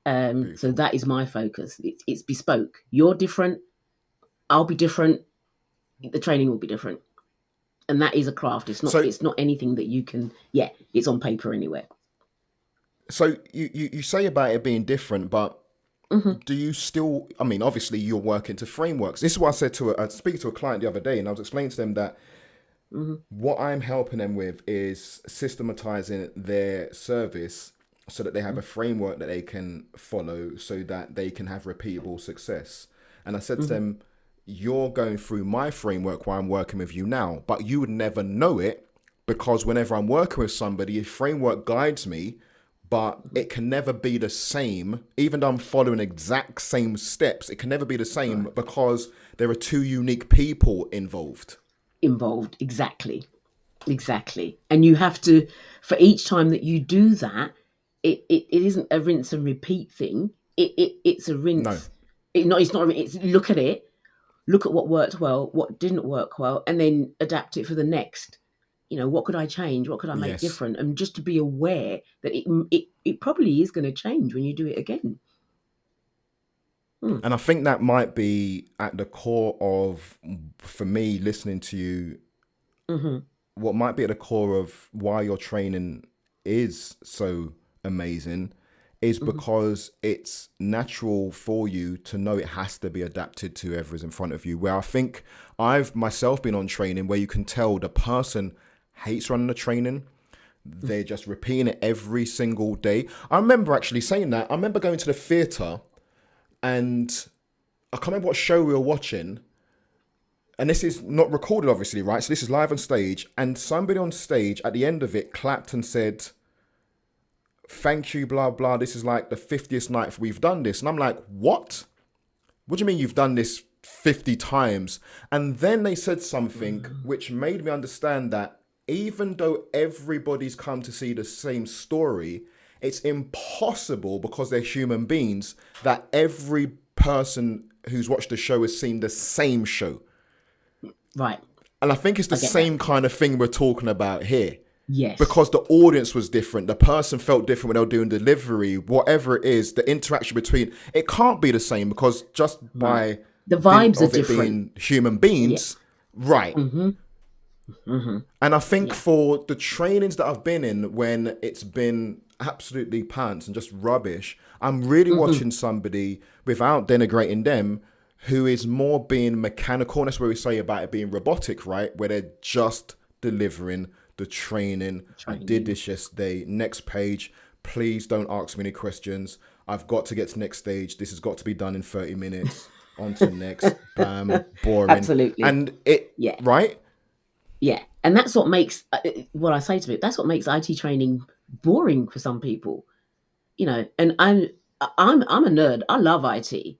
So Beautiful. that is my focus. It's bespoke. You're different. I'll be different. The training will be different, and that is a craft. It's not. So It's not anything that you can. Yeah, it's on paper anywhere. so you say about it being different, but Hmm. do you still? I mean, obviously you're working to frameworks. This is what I said to I speak to a client the other day, and I was explaining to them that Hmm. what I'm helping them with is systematizing their service so that they have a framework that they can follow so that they can have repeatable success. And I said to Hmm. them, you're going through my framework while I'm working with you now, but you would never know it because whenever I'm working with somebody, a framework guides me, but it can never be the same. Even though I'm following exact same steps, it can never be the same Right. because there are two unique people involved. Involved. Exactly. And you have to, for each time that you do that, it isn't a rinse and repeat thing. It's a No. rinse. It's not. It's look at it. Look at what worked well, what didn't work well, and then adapt it for the next. What could I change? What could I make Yes. different? And just to be aware that it probably is going to change when you do it again. Hmm. And I think that might be at the core of, for me, listening to you, Mm-hmm. what might be at the core of why your training is so amazing is Mm-hmm. because it's natural for you to know it has to be adapted to whoever's in front of you. Where I think I've myself been on training where you can tell the person hates running the training. They're just repeating it every single day. I remember actually saying that. I remember going to the theatre and I can't remember what show we were watching, and this is not recorded, obviously, right? So this is live on stage, and somebody on stage at the end of it clapped and said, "Thank you, blah blah. This is like the 50th night we've done this," and I'm like, "What? What do you mean you've done this 50 times?" And then they said something which made me understand that even though everybody's come to see the same story, it's impossible because they're human beings that every person who's watched the show has seen the same show. Right. And I think it's the I get that. same kind of thing we're talking about here. Yes. Because the audience was different, the person felt different when they were doing delivery, whatever it is, the interaction between it can't be the same because just Right. by The dint vibes are of it different. being human Yeah. beings, right. Mm-hmm. Mm-hmm. And I think Yeah. for the trainings that I've been in when it's been absolutely pants and just rubbish, I'm really Mm-hmm. watching somebody without denigrating them who is more being mechanical. And that's where we say about it being robotic, right? Where they're just delivering the training. I did Training. this yesterday. Next page. Please don't ask me any questions. I've got to get to next stage. This has got to be done in 30 minutes. On to next. Bam. Boring. Absolutely. And it, Yeah. right? Yeah. And that's what makes what I say to it. That's what makes IT training boring for some people. And I'm a nerd. I love IT.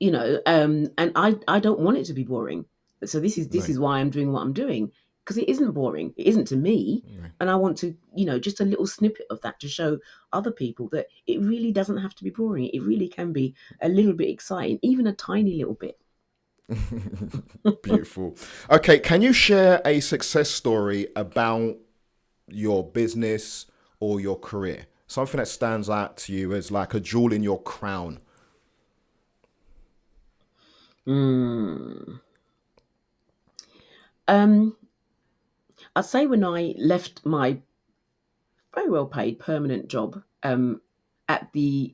And I don't want it to be boring. So this No. is why I'm doing what I'm doing, because it isn't boring. It isn't to me. No. And I want to, just a little snippet of that to show other people that it really doesn't have to be boring. It really can be a little bit exciting, even a tiny little bit. Beautiful. Okay, can you share a success story about your business or your career? Something that stands out to you as like a jewel in your crown. Mm. Um, I'd say when I left my very well paid permanent job, at the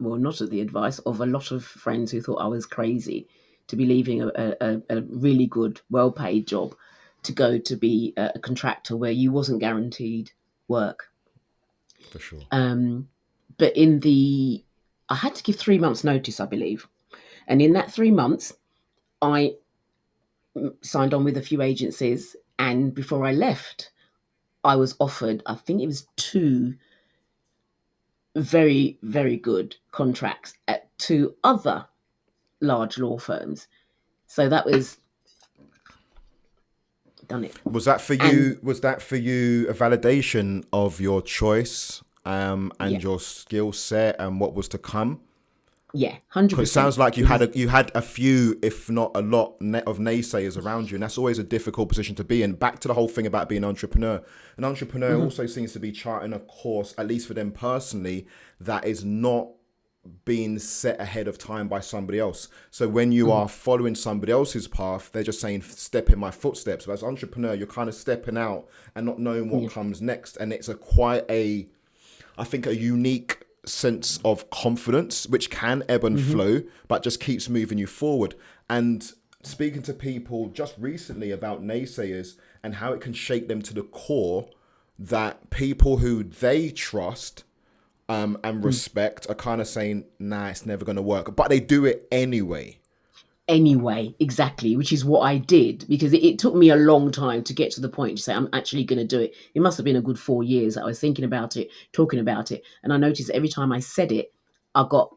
well, not at the advice of a lot of friends who thought I was crazy to be leaving a really good, well paid job to go to be a contractor where you wasn't guaranteed work. For sure. But I had to give 3 months' notice, I believe. And in that 3 months, I signed on with a few agencies. And before I left, I was offered, I think it was two very, very good contracts at two other large law firms. So that was done it. Was that for And you? Was that for you a validation of your choice and yeah, your skill set and what was to come? yeah, 100%. Because it sounds like It was, you had a few, if not a lot, of naysayers around you, and that's always a difficult position to be in. Back to the whole thing about being an entrepreneur. An entrepreneur also seems to be charting a course, at least for them personally, that is not being set ahead of time by somebody else. So when you are following somebody else's path, they're just saying, step in my footsteps. But as an entrepreneur, you're kind of stepping out and not knowing what yeah, comes next. And it's I think, a unique sense of confidence, which can ebb and flow, but just keeps moving you forward. And speaking to people just recently about naysayers and how it can shake them to the core, that people who they trust and respect are kind of saying, nah, it's never going to work. But they do it anyway. anyway, exactly, which is what I did, because it took me a long time to get to the point to say I'm actually going to do it. It must have been a good 4 years that I was thinking about it, talking about it, and I noticed every time I said it, I got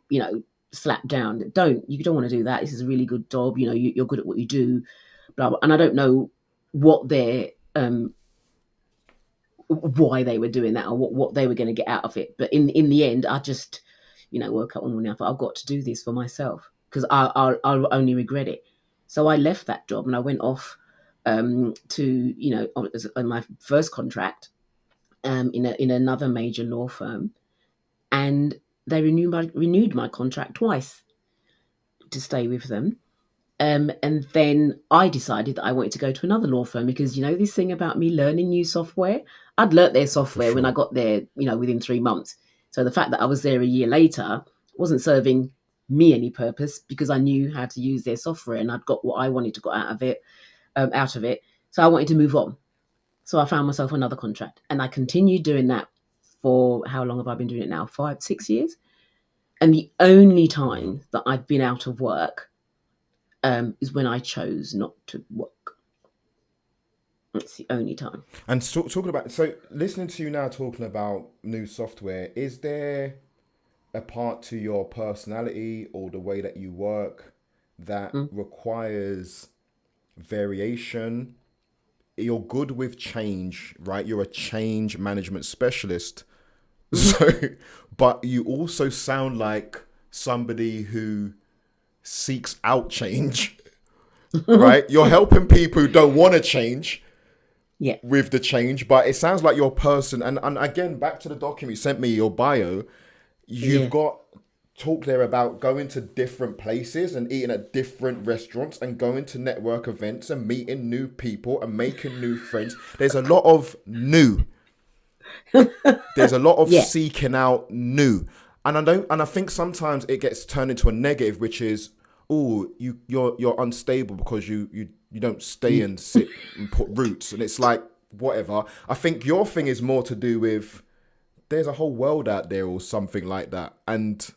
slapped down. You don't want to do that. This is a really good job. You're good at what you do, blah blah. And I don't know what their why they were doing that or what they were going to get out of it. But in the end, I just woke up one morning. I thought I've got to do this for myself, because I'll only regret it. So I left that job and I went off to on my first contract in another major law firm, and they renewed my contract twice to stay with them. And then I decided that I wanted to go to another law firm, because this thing about me learning new software, I'd learnt their For software when I sure. got there, within 3 months. So the fact that I was there a year later wasn't serving me any purpose, because I knew how to use their software and I'd got what I wanted to get out of it. So I wanted to move on. So I found myself another contract, and I continued doing that for how long have I been doing it now? 5, 6 years. And the only Wow. time that I've been out of work is when I chose not to work. It's the only time. And talking about, so listening to you now talking about new software, is there a part to your personality or the way that you work that Mm. requires variation? You're good with change, right? You're a change management specialist. Mhm. So, but you also sound like somebody who seeks out change, right? You're helping people who don't want to change Yeah, with the change, but it sounds like your person, and again, back to the document you sent me, your bio, you've yeah. got talk there about going to different places and eating at different restaurants and going to network events and meeting new people and making new friends. There's a lot of new. There's a lot of Yeah, seeking out new. And I think sometimes it gets turned into a negative, which is, oh, you're unstable because you don't stay you, and sit and put roots. And it's like, whatever. I think your thing is more to do with there's a whole world out there or something like that, and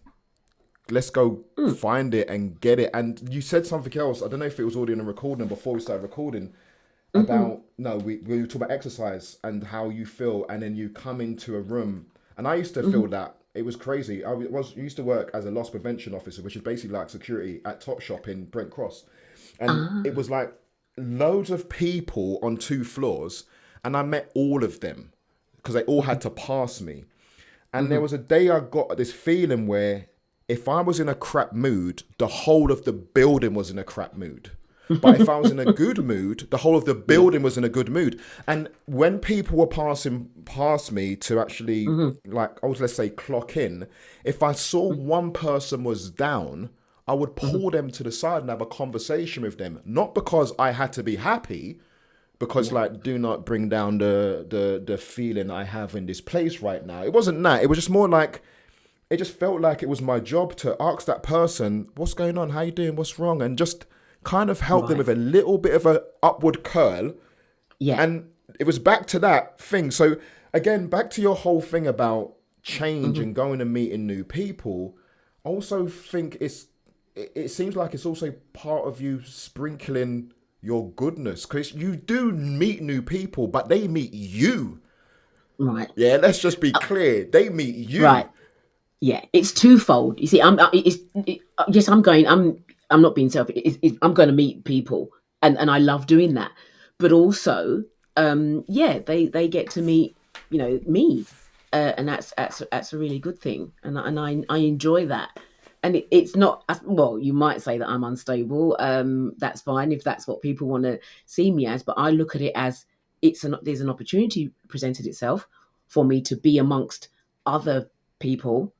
let's go Mm, find it and get it. And you said something else. I don't know if it was already in a recording before we started recording mm-hmm, about no, we were talking about exercise and how you feel, and then you come into a room. And I used to mm-hmm. feel that it was crazy. Used to work as a loss prevention officer, which is basically like security at Topshop in Brent Cross, and it Ah, was like loads of people on 2 floors, and I met all of them because they all had to pass me. And there mm-hmm. was a day I got this feeling where if I was in a crap mood, the whole of the building was in a crap mood. But if I was in a good mood, the whole of the Yeah. building was in a good mood. And when people were passing past me to actually, Mm-hmm. like, I was, let's say, clock in, if I saw one person was down, I would Mm-hmm. pull them to the side and have a conversation with them. Not because I had to be happy, because Yeah. like do not bring down the feeling I have in this place right now. It wasn't that. It was just more like it just felt like it was my job to ask that person, what's going on, how you doing, what's wrong, and just kind of help them Right. with a little bit of a upward curl. Yeah. And it was back to that thing. So again, back to your whole thing about change Mm-hmm. and going and meeting new people. I also think it seems like it's also part of you sprinkling your goodness, because you do meet new people, but they meet you. Right. Yeah, let's just be clear. They meet Right. you. Yeah. It's twofold. You see, yes, I'm not being selfish. I'm going to meet people, and I love doing that. But also, yeah, they get to meet, me, and that's a really good thing, and I enjoy that. And it's not well. You might say that I'm unstable. That's fine if that's what people want to see me as. But I look at it as there's an opportunity presented itself for me to be amongst other people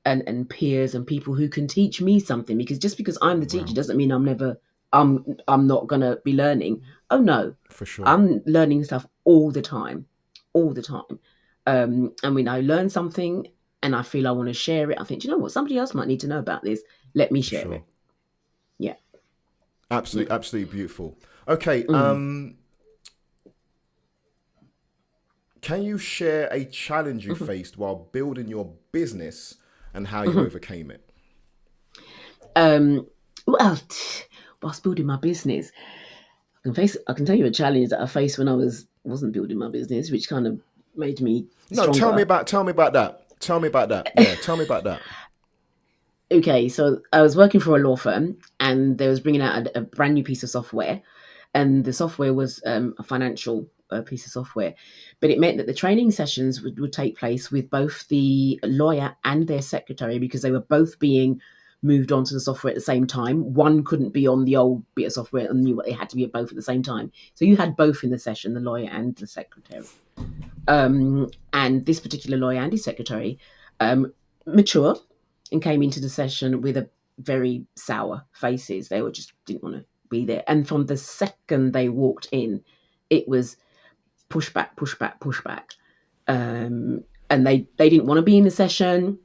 and peers and people who can teach me something, because just because I'm the teacher Wow, doesn't mean I'm not gonna be learning. Oh no, for sure. I'm learning stuff all the time, all the time. And when I learn something and I feel I want to share it, I think, you know what, somebody else might need to know about this. Let me For share sure. it. Yeah. Yeah. Absolutely, absolutely beautiful. Okay, Mm. can you share a challenge you Mhm. faced while building your business and how you Mhm. overcame it? Um, well, whilst building my business, I can tell you a challenge that I faced when I wasn't building my business, which kind of made me No, stronger. tell me about that. Tell me about that. Yeah, tell me about that. Okay, so I was working for a law firm, and they was bringing out a brand new piece of software, and the software was a financial piece of software, but it meant that the training sessions would take place with both the lawyer and their secretary, because they were both being moved onto the software at the same time. One couldn't be on the old bit of software and knew what they had to be at both at the same time. So you had both in the session, the lawyer and the secretary. And this particular lawyer and his secretary, mature, and came into the session with a very sour faces. They were just didn't want to be there. And from the second they walked in, it was pushback, pushback, pushback. And they didn't want to be in the session.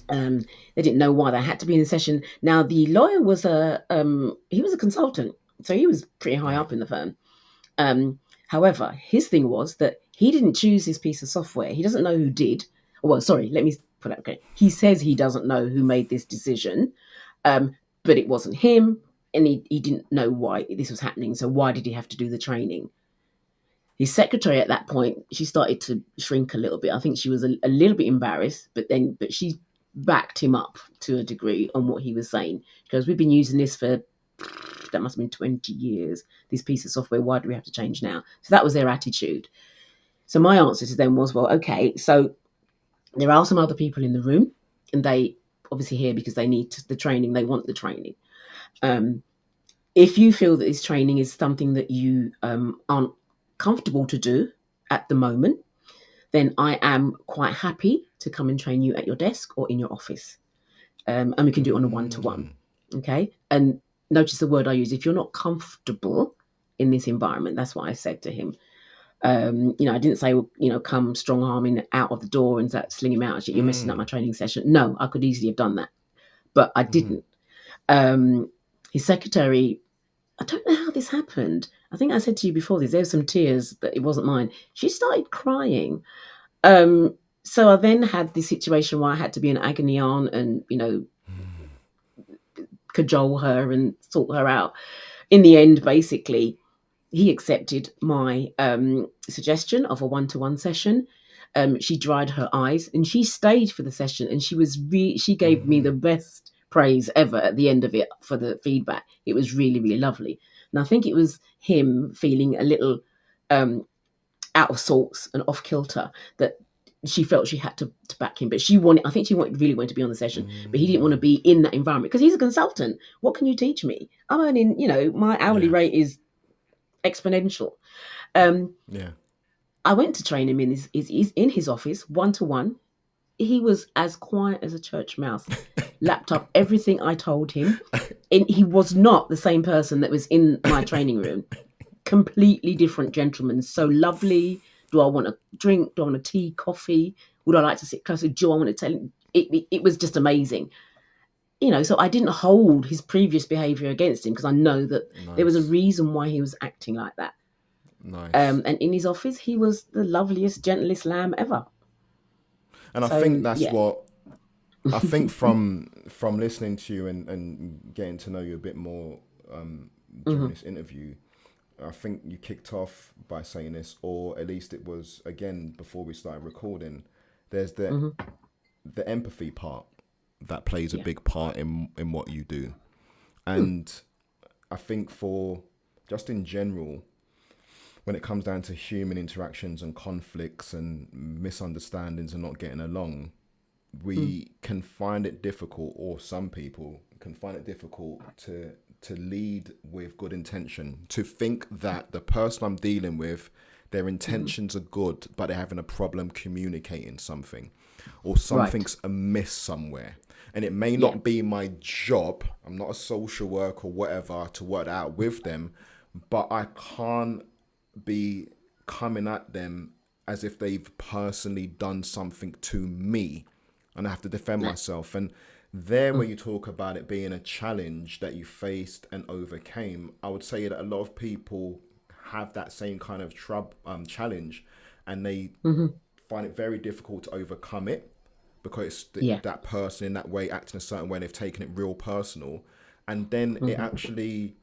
Um, they didn't know why they had to be in the session. Now the lawyer was he was a consultant, so he was pretty high Right. up in the firm. Um, However, his thing was that he didn't choose his piece of software. He doesn't know who did. Well, sorry, let me put that okay. He says he doesn't know who made this decision, um, but it wasn't him, and he didn't know why this was happening. So why did he have to do the training? His secretary at that point, she started to shrink a little bit. I think she was a little bit embarrassed, but she backed him up to a degree on what he was saying, because we've been using this for that must have been 20 years, this piece of software, why do we have to change now? So that was their attitude. So my answer to them was, well, okay, so there are some other people in the room, and they obviously here because they need the training, they want the training. um, if you feel that this training is something that you aren't comfortable to do at the moment, then I am quite happy to come and train you at your desk or in your office. And we can do it on a one-to-one. Okay. And notice the word I use: if you're not comfortable in this environment. That's what I said to him. I didn't say, come strong arming out of the door and start slinging out. You're messing up my training session. No, I could easily have done that, but I didn't. Um, his secretary, I don't know how this happened. I think I said to you before this, there were some tears, but it wasn't mine. She started crying. So I then had this situation where I had to be an agony aunt and, cajole her and sort her out. In the end, basically, he accepted my suggestion of a one-to-one session. She dried her eyes and she stayed for the session, and she gave me the best praise ever at the end of it for the feedback. It was really, really lovely. And I think it was him feeling a little out of sorts and off kilter that she felt she had to back him. But I think she really wanted to be on the session, but he didn't want to be in that environment because he's a consultant. What can you teach me? I'm earning, my hourly Yeah. rate is exponential. Um, Yeah. I went to train him in his office, one to one. He was as quiet as a church mouse, lapped up everything I told him. And he was not the same person that was in my training room. Completely different gentleman. So lovely. Do I want a drink? Do I want a tea, coffee? Would I like to sit closer? Do I want to tell him? It was just amazing. So I didn't hold his previous behavior against him because I know that there was a Nice. reason why he was acting like that. Nice. And in his office, he was the loveliest, gentlest lamb ever. And I think So that's yeah. what I think from listening to you and getting to know you a bit more during Mhm, this interview. I think you kicked off by saying this, or at least it was again before we started recording. There's mhm, the empathy part that plays a yeah. big part in what you do, Mm, and I think for just in general, when it comes down to human interactions and conflicts and misunderstandings and not getting along, mm, we can find it difficult, or some people can find it difficult to lead with good intention, to think that the person I'm dealing with, their mhm. intentions are good, but they're having a problem communicating something, or Right. something's amiss somewhere. And it may Yeah. not be my job, I'm not a social worker or whatever, to work that out with them, but I can't be coming at them as if they've personally done something to me and I have to defend No. myself. And there, Mm, where you talk about it being a challenge that you faced and overcame, I would say that a lot of people have that same kind of challenge, and they mhm. find it very difficult to overcome it because Yeah. that person in that way acting a certain way, they've taken it real personal, and then it Mhm, actually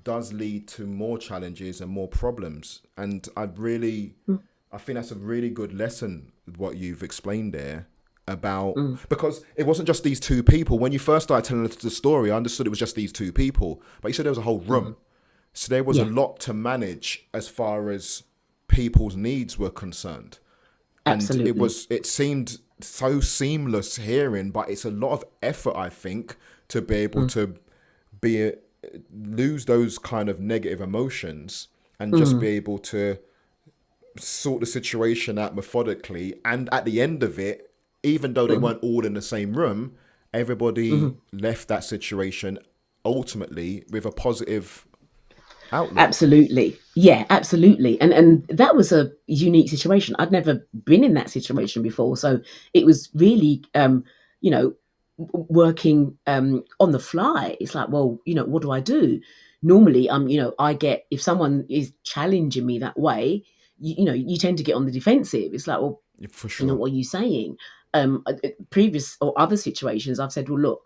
does lead to more challenges and more problems. And mm, I think that's a really good lesson what you've explained there about, mm. because it wasn't just these two people. When you first started telling us the story, I understood it was just these two people, but you said there was a whole Mhm. room. So there was a Yeah. lot to manage as far as people's needs were concerned. And Absolutely. it seemed so seamless hearing, but it's a lot of effort, I think, to be able Mm, to be lose those kind of negative emotions and just be mm, able to sort the situation out methodically. And at the end of it, even though they mm, weren't all in the same room, everybody mhm. left that situation ultimately with a positive outlook. Absolutely. Yeah, absolutely. And that was a unique situation. I'd never been in that situation before. So it was really you know, working on the fly. It's like, well, what do I do? Normally, I get, if someone is challenging me that way, you tend to get on the defensive. It's like, well, For sure. what are you saying? Previous or other situations, I've said, well, look,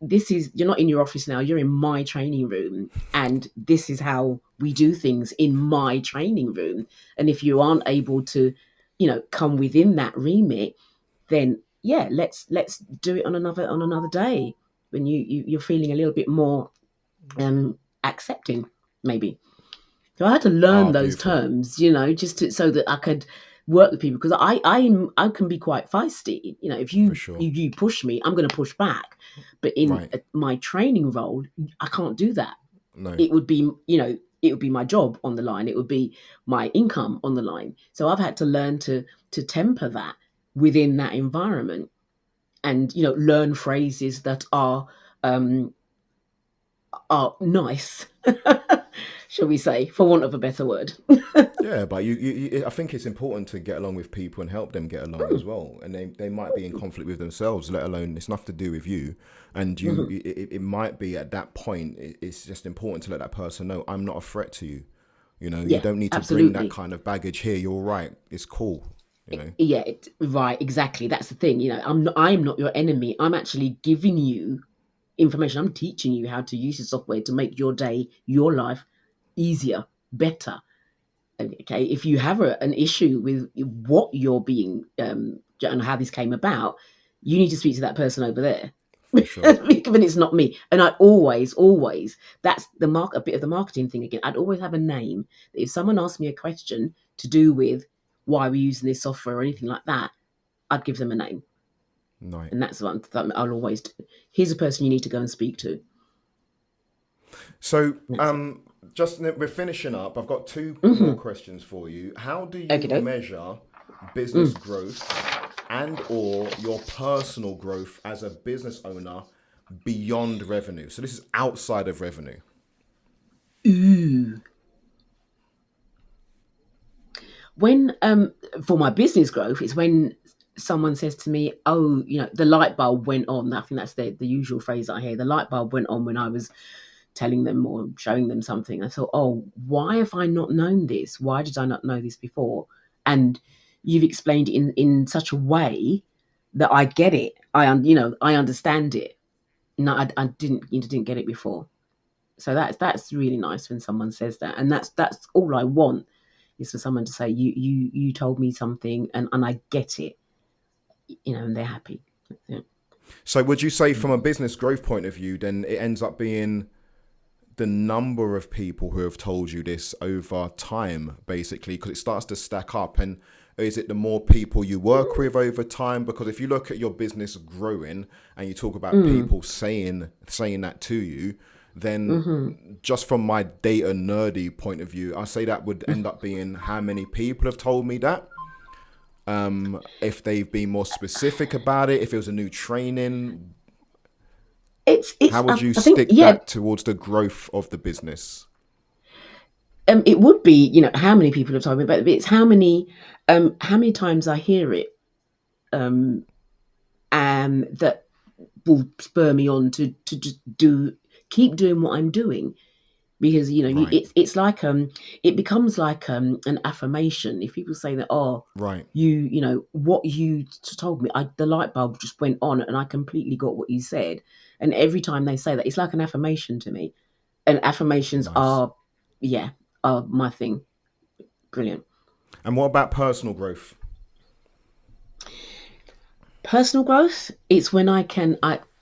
you're not in your office now, you're in my training room, and this is how we do things in my training room. And if you aren't able to come within that remit, then yeah, let's do it on another day when you're feeling a little bit more accepting, maybe. So I had to learn Ah, those beautiful. terms, so that I could work with people, because I can be quite feisty. If For you sure. you push me, I'm going to push back. But in Right. my training role, I can't do that. No. It would be my job on the line. It would be my income on the line. So I've had to learn to temper that within that environment, and learn phrases that are nice, shall we say, for want of a better word. Yeah, but I think it's important to get along with people and help them get along as well. And they might be in conflict with themselves, let alone it's nothing to do with you. And it might be at that point, it's just important to let that person know, I'm not a threat to you. You know, you Yeah, don't need to bring that absolutely. kind of baggage here. You're right. It's cool. You know, Yeah, right, exactly. That's the thing. I'm not your enemy. I'm actually giving you information. I'm teaching you how to use the software to make your day, your life easier, better. Okay, if you have an issue with what you're being and how this came about, you need to speak to that person over there. for sure. Given it's not me, and I always, that's a bit of the marketing thing again. I'd always have a name that if someone asked me a question to do with why we're using this software or anything like that, I'd give them a name, Right. and that's one that I'll always do. Here's a person you need to go and speak to. So, That's it. just we're finishing up. I've got two more Mm-hmm. questions for you. How do Okay, you doke. measure business growth and or your personal growth as a business owner beyond revenue? So this is outside of revenue. Ooh. When For my business growth, it's when someone says to me, "Oh, the light bulb went on." I think that's the usual phrase I hear. The light bulb went on when I was telling them or showing them something. I thought, "Oh, why have I not known this? Why did I not know this before?" And you've explained it in such a way that I get it. I understand it. No, I didn't get it before. So that's really nice when someone says that, and that's all I want is for someone to say you told me something and I get it, and they're happy. Yeah. So would you say from a business growth point of view, then it ends up being the number of people who have told you this over time, basically, because it starts to stack up? And is it the more people you work with over time? Because if you look at your business growing and you talk about Mm, people saying that to you, mm-hmm, then just from my data nerdy point of view, I say that would end up being how many people have told me that. If they've been more specific about it, if it was a new training, it's how would you I think, stick yeah. that towards the growth of the business? It would be, how many people have told me, but it's how many times I hear it, um and that will spur me on to just keep doing what I'm doing, because Right, it's like it becomes like an affirmation if people say that, oh, right, what you told me, the light bulb just went on and I completely got what you said. And every time they say that, it's like an affirmation to me, and affirmations nice. are my thing. Brilliant. And what about personal growth? Personal growth, it's when I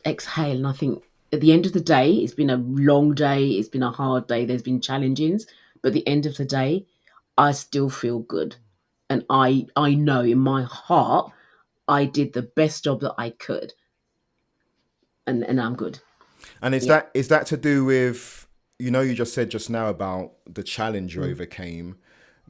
exhale and I think, at the end of the day, it's been a long day, it's been a hard day, there's been challenges, but at the end of the day, I still feel good. And I know in my heart I did the best job that I could, and I'm good. And is Yeah. that to do with, you just said just now about the challenge you Mm, overcame.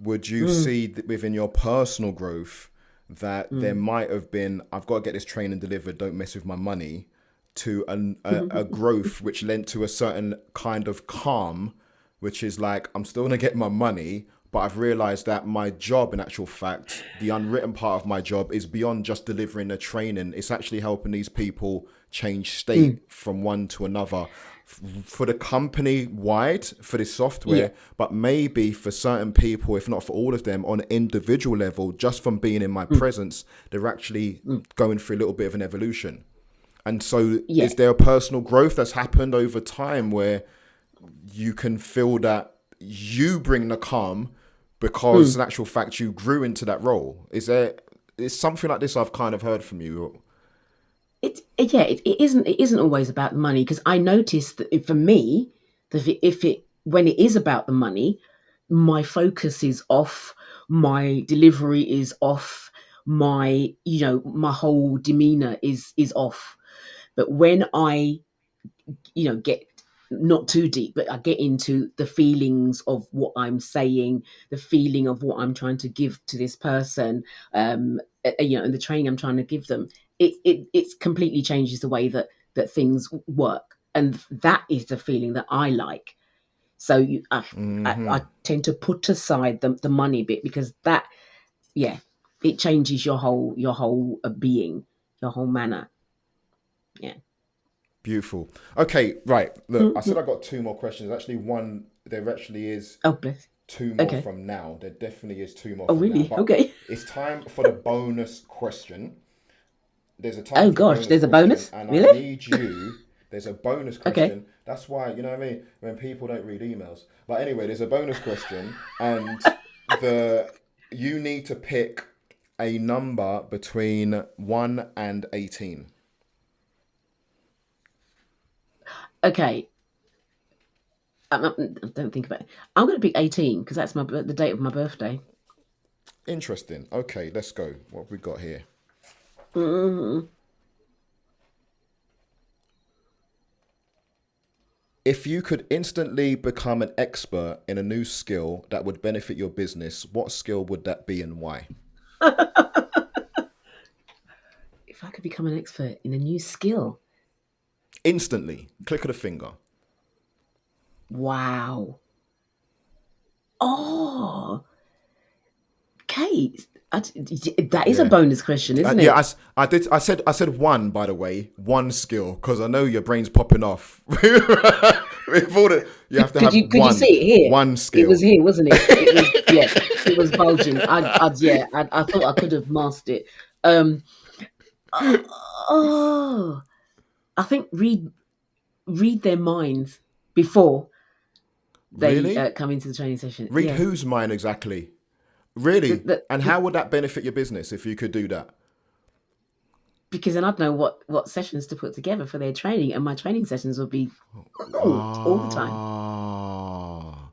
Would you mm, see within your personal growth that there mm. might have been, I've got to get this training delivered, don't mess with my money, to a growth which lent to a certain kind of calm, which is like, I'm still going to get my money, but I've realized that my job, in actual fact, the unwritten part of my job is beyond just delivering the training. It's actually helping these people change Mm. state from one to another for the company wide for this Yeah. software, but maybe for certain people, if not for all of them, on an individual level, just from being in my Mm, presence, they're actually mm. going through a little bit of an evolution. And so, Yeah. is there a personal growth that's happened over time where you can feel that you bring the calm because, Mm. in actual fact, you grew into that role? Is something like this I've kind of heard from you? It isn't always about the money, because I noticed that for me, that if it when it is about the money, my focus is off, my delivery is off, my whole demeanor is off. But when I get not too deep, but I get into the feelings of what I'm saying, the feeling of what I'm trying to give to this person, and the training I'm trying to give them. It completely changes the way that things work, and that is the feeling that I like. So I tend to put aside the money bit, because that, yeah, it changes your whole being, your whole manner. Yeah. Beautiful. Okay, right. Look, I said I got two more questions. Actually, there actually is Oh, bless. two more Okay. from now. There definitely is two more Oh, from now. really? But Okay. it's time for the bonus question. There's a time Oh for the gosh, bonus there's a question, bonus? and I Really? need you. There's a bonus Okay. question. That's why, you know what I mean? When people don't read emails. But anyway, there's a bonus question, and the you need to pick a number between 1 and 18. Okay. Don't think about it. I'm going to pick 18 because that's the date of my birthday. Interesting. Okay, let's go. What have we got here? Mm-hmm. If you could instantly become an expert in a new skill that would benefit your business, what skill would that be and why? If I could become an expert in a new skill, Instantly. Click of the finger. wow. Oh, Kate, that is a Yeah. bonus question, isn't Yeah, it? I did. I said one, by the way, one skill, because I know your brain's popping off. You have to have Could you see it here? one It was skill. here, wasn't it? It was, yeah. It was bulging. I thought I could have masked it. Um. Oh, I think read their minds before they Really? come into the training session. Read Yeah. whose mind exactly? Really? The, And the, how would that benefit your business if you could do that? because then I'd know what sessions to put together for their training, and my training sessions would be all the time. Ah,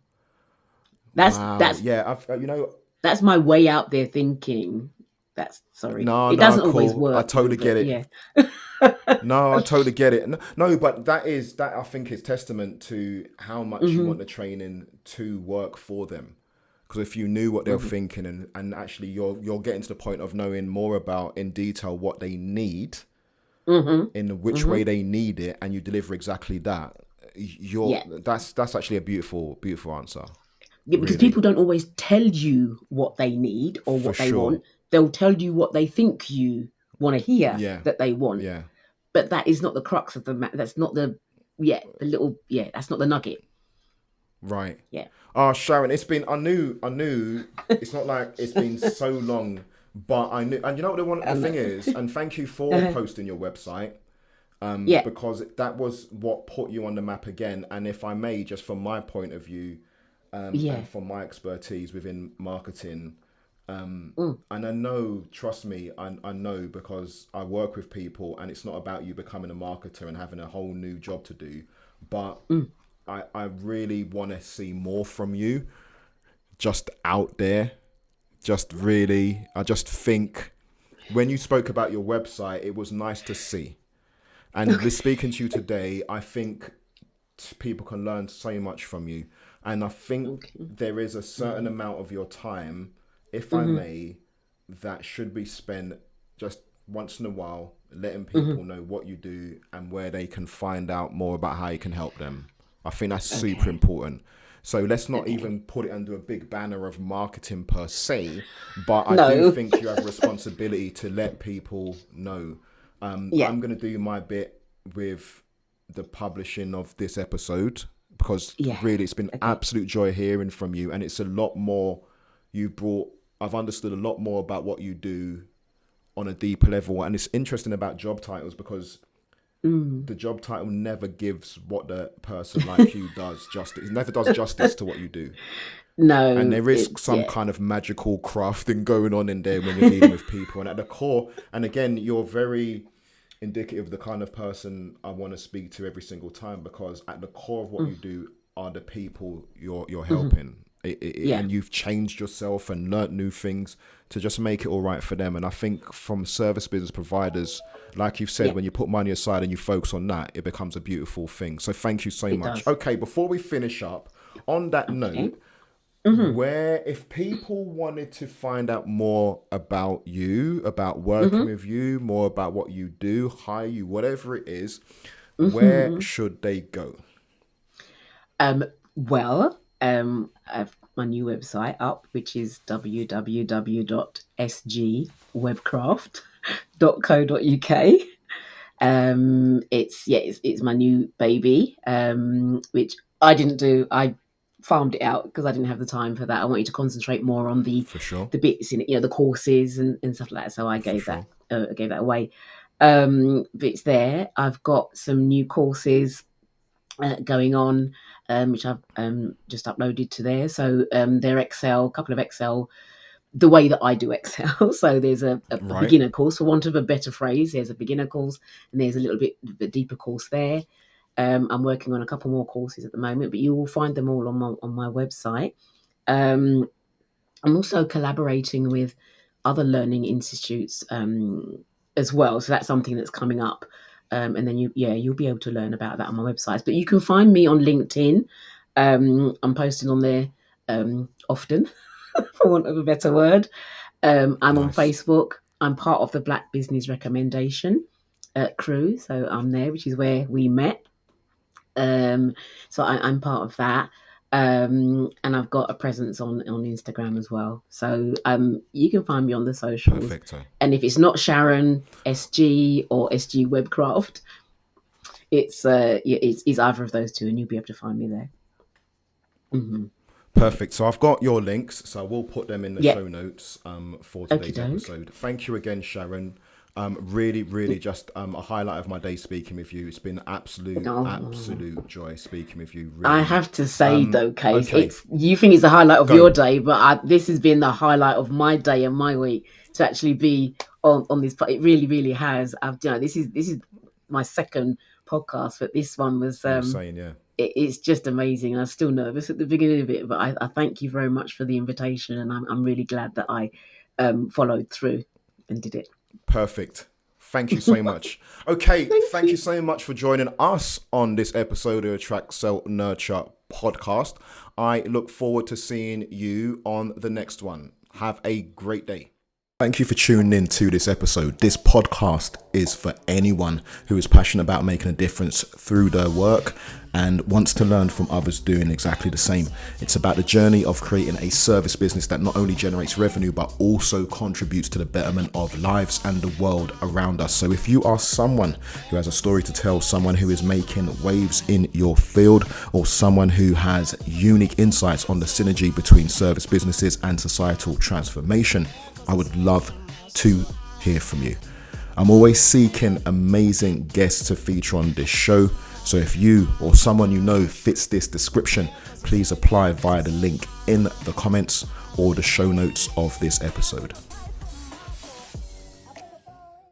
That's wow. that's Yeah, you know, that's my way out there thinking. That's sorry. no, It no, doesn't always cool. I work though, totally get but it. yeah. No, I totally get it. No, no, but that I think is testament to how much you Hmm. want the training to work for them. Because if you knew what they're Hmm. thinking, and actually you're getting to the point of knowing more about in detail what they need, Hmm. in which Hmm. way they need it, and you deliver exactly that, Yeah. that's actually a beautiful answer. Yeah, because Really. people don't always tell you what they need or For what they sure. want. They'll tell you what they think you want to hear Yeah. that they want, Yeah. but that is not the crux of the matter. That's not the little, that's not the nugget. Right. Yeah. Oh, Sharon, I knew it's not like it's been so long, but I knew, and you know what the Um, thing is, and thank you for posting your website, yeah. because that was what put you on the map again. And if I may, just from my point of view, Yeah. and from my expertise within marketing, Mm, and I know, trust me, I know because I work with people, and it's not about you becoming a marketer and having a whole new job to do, but mm. I really want to see more from you, just out there. Just really, I just think when you spoke about your website, it was nice to see. And speaking to you today, I think people can learn so much from you. And I think Okay. there is a certain Mm-hmm. amount of your time, if I Mm-hmm. may, that should be spent just once in a while letting Mm-hmm. people know what you do and where they can find out more about how you can help them. I think that's super Okay. important. So let's not Okay. even put it under a big banner of marketing per se, but I do No. think you have a responsibility to let people know. Yeah. I'm going to do my bit with the publishing of this episode, because Yeah. really it's been Okay. absolute joy hearing from you, and it's a lot more you brought. I've understood a lot more about what you do on a deeper level, and it's interesting about job titles because Mm. the job title never gives what the person like you does justice. It never does justice to what you do. And No. there is some Yeah. kind of magical crafting going on in there when you're dealing with people. And at the core, and again, you're very indicative of the kind of person I want to speak to every single time, because at the core of what Mm. you do are the people you're Mm-hmm. helping. Yeah. And you've changed yourself and learnt new things to just make it all right for them. And I think from service business providers, like you've said, Yeah. when you put money aside and you focus on that, it becomes a beautiful thing. So thank you so It much. does. Okay, before we finish up, on that Okay. note, Mm-hmm. where if people wanted to find out more about you, about working Mm-hmm. with you, more about what you do, hire you, whatever it is, where Mm-hmm. should they go? Well, I've my new website up, which is www.sgwebcraft.co.uk. It's my new baby, which I didn't do. I farmed it out because I didn't have the time for that. I wanted to concentrate more on the For sure. bits in it, the courses and stuff like that. So I For gave that sure. away. But it's there. I've got some new courses going on, which I've just uploaded to there. So they're Excel, a couple of Excel, the way that I do Excel. So there's a Right. beginner course, for want of a better phrase. There's a beginner course, and there's a little bit of a deeper course there. I'm working on a couple more courses at the moment, but you will find them all on my website. Um, I'm also collaborating with other learning institutes as well. So that's something that's coming up. And then you'll be able to learn about that on my website. But you can find me on LinkedIn. I'm posting on there often, for want of a better word. I'm on Nice. Facebook. I'm part of the Black Business Recommendation crew. So I'm there, which is where we met. Um, so I'm part of that. And I've got a presence on Instagram as well. So you can find me on the socials. Perfecto. And if it's not Sharon SG or SG WebCraft, it's either of those two, and you'll be able to find me there. Mm-hmm. Perfect. So I've got your links, so I will put them in the Yep. show notes for Okie today's doke. episode. Thank you again, Sharon. Really, really just a highlight of my day speaking with you. It's been Oh. absolute joy speaking with you. I Really. have to say though, Case, Okay, it's you think it's the highlight of your go. day, but this has been the highlight of my day and my week to actually be on this. It really, really has. This is my second podcast, but this one was You were saying, yeah. it's just amazing. I was still nervous at the beginning of it, but I thank you very much for the invitation, and I'm really glad that I followed through and did it. Perfect. Thank you so much. Okay, Thank thank you you. so much for joining us on this episode of Attract, Sell, Nurture podcast. I look forward to seeing you on the next one. Have a great day. Thank you for tuning in to this episode. This podcast is for anyone who is passionate about making a difference through their work and wants to learn from others doing exactly the same. It's about the journey of creating a service business that not only generates revenue, but also contributes to the betterment of lives and the world around us. So if you are someone who has a story to tell, someone who is making waves in your field, or someone who has unique insights on the synergy between service businesses and societal transformation, I would love to hear from you. I'm always seeking amazing guests to feature on this show. So if you or someone you know fits this description, please apply via the link in the comments or the show notes of this episode.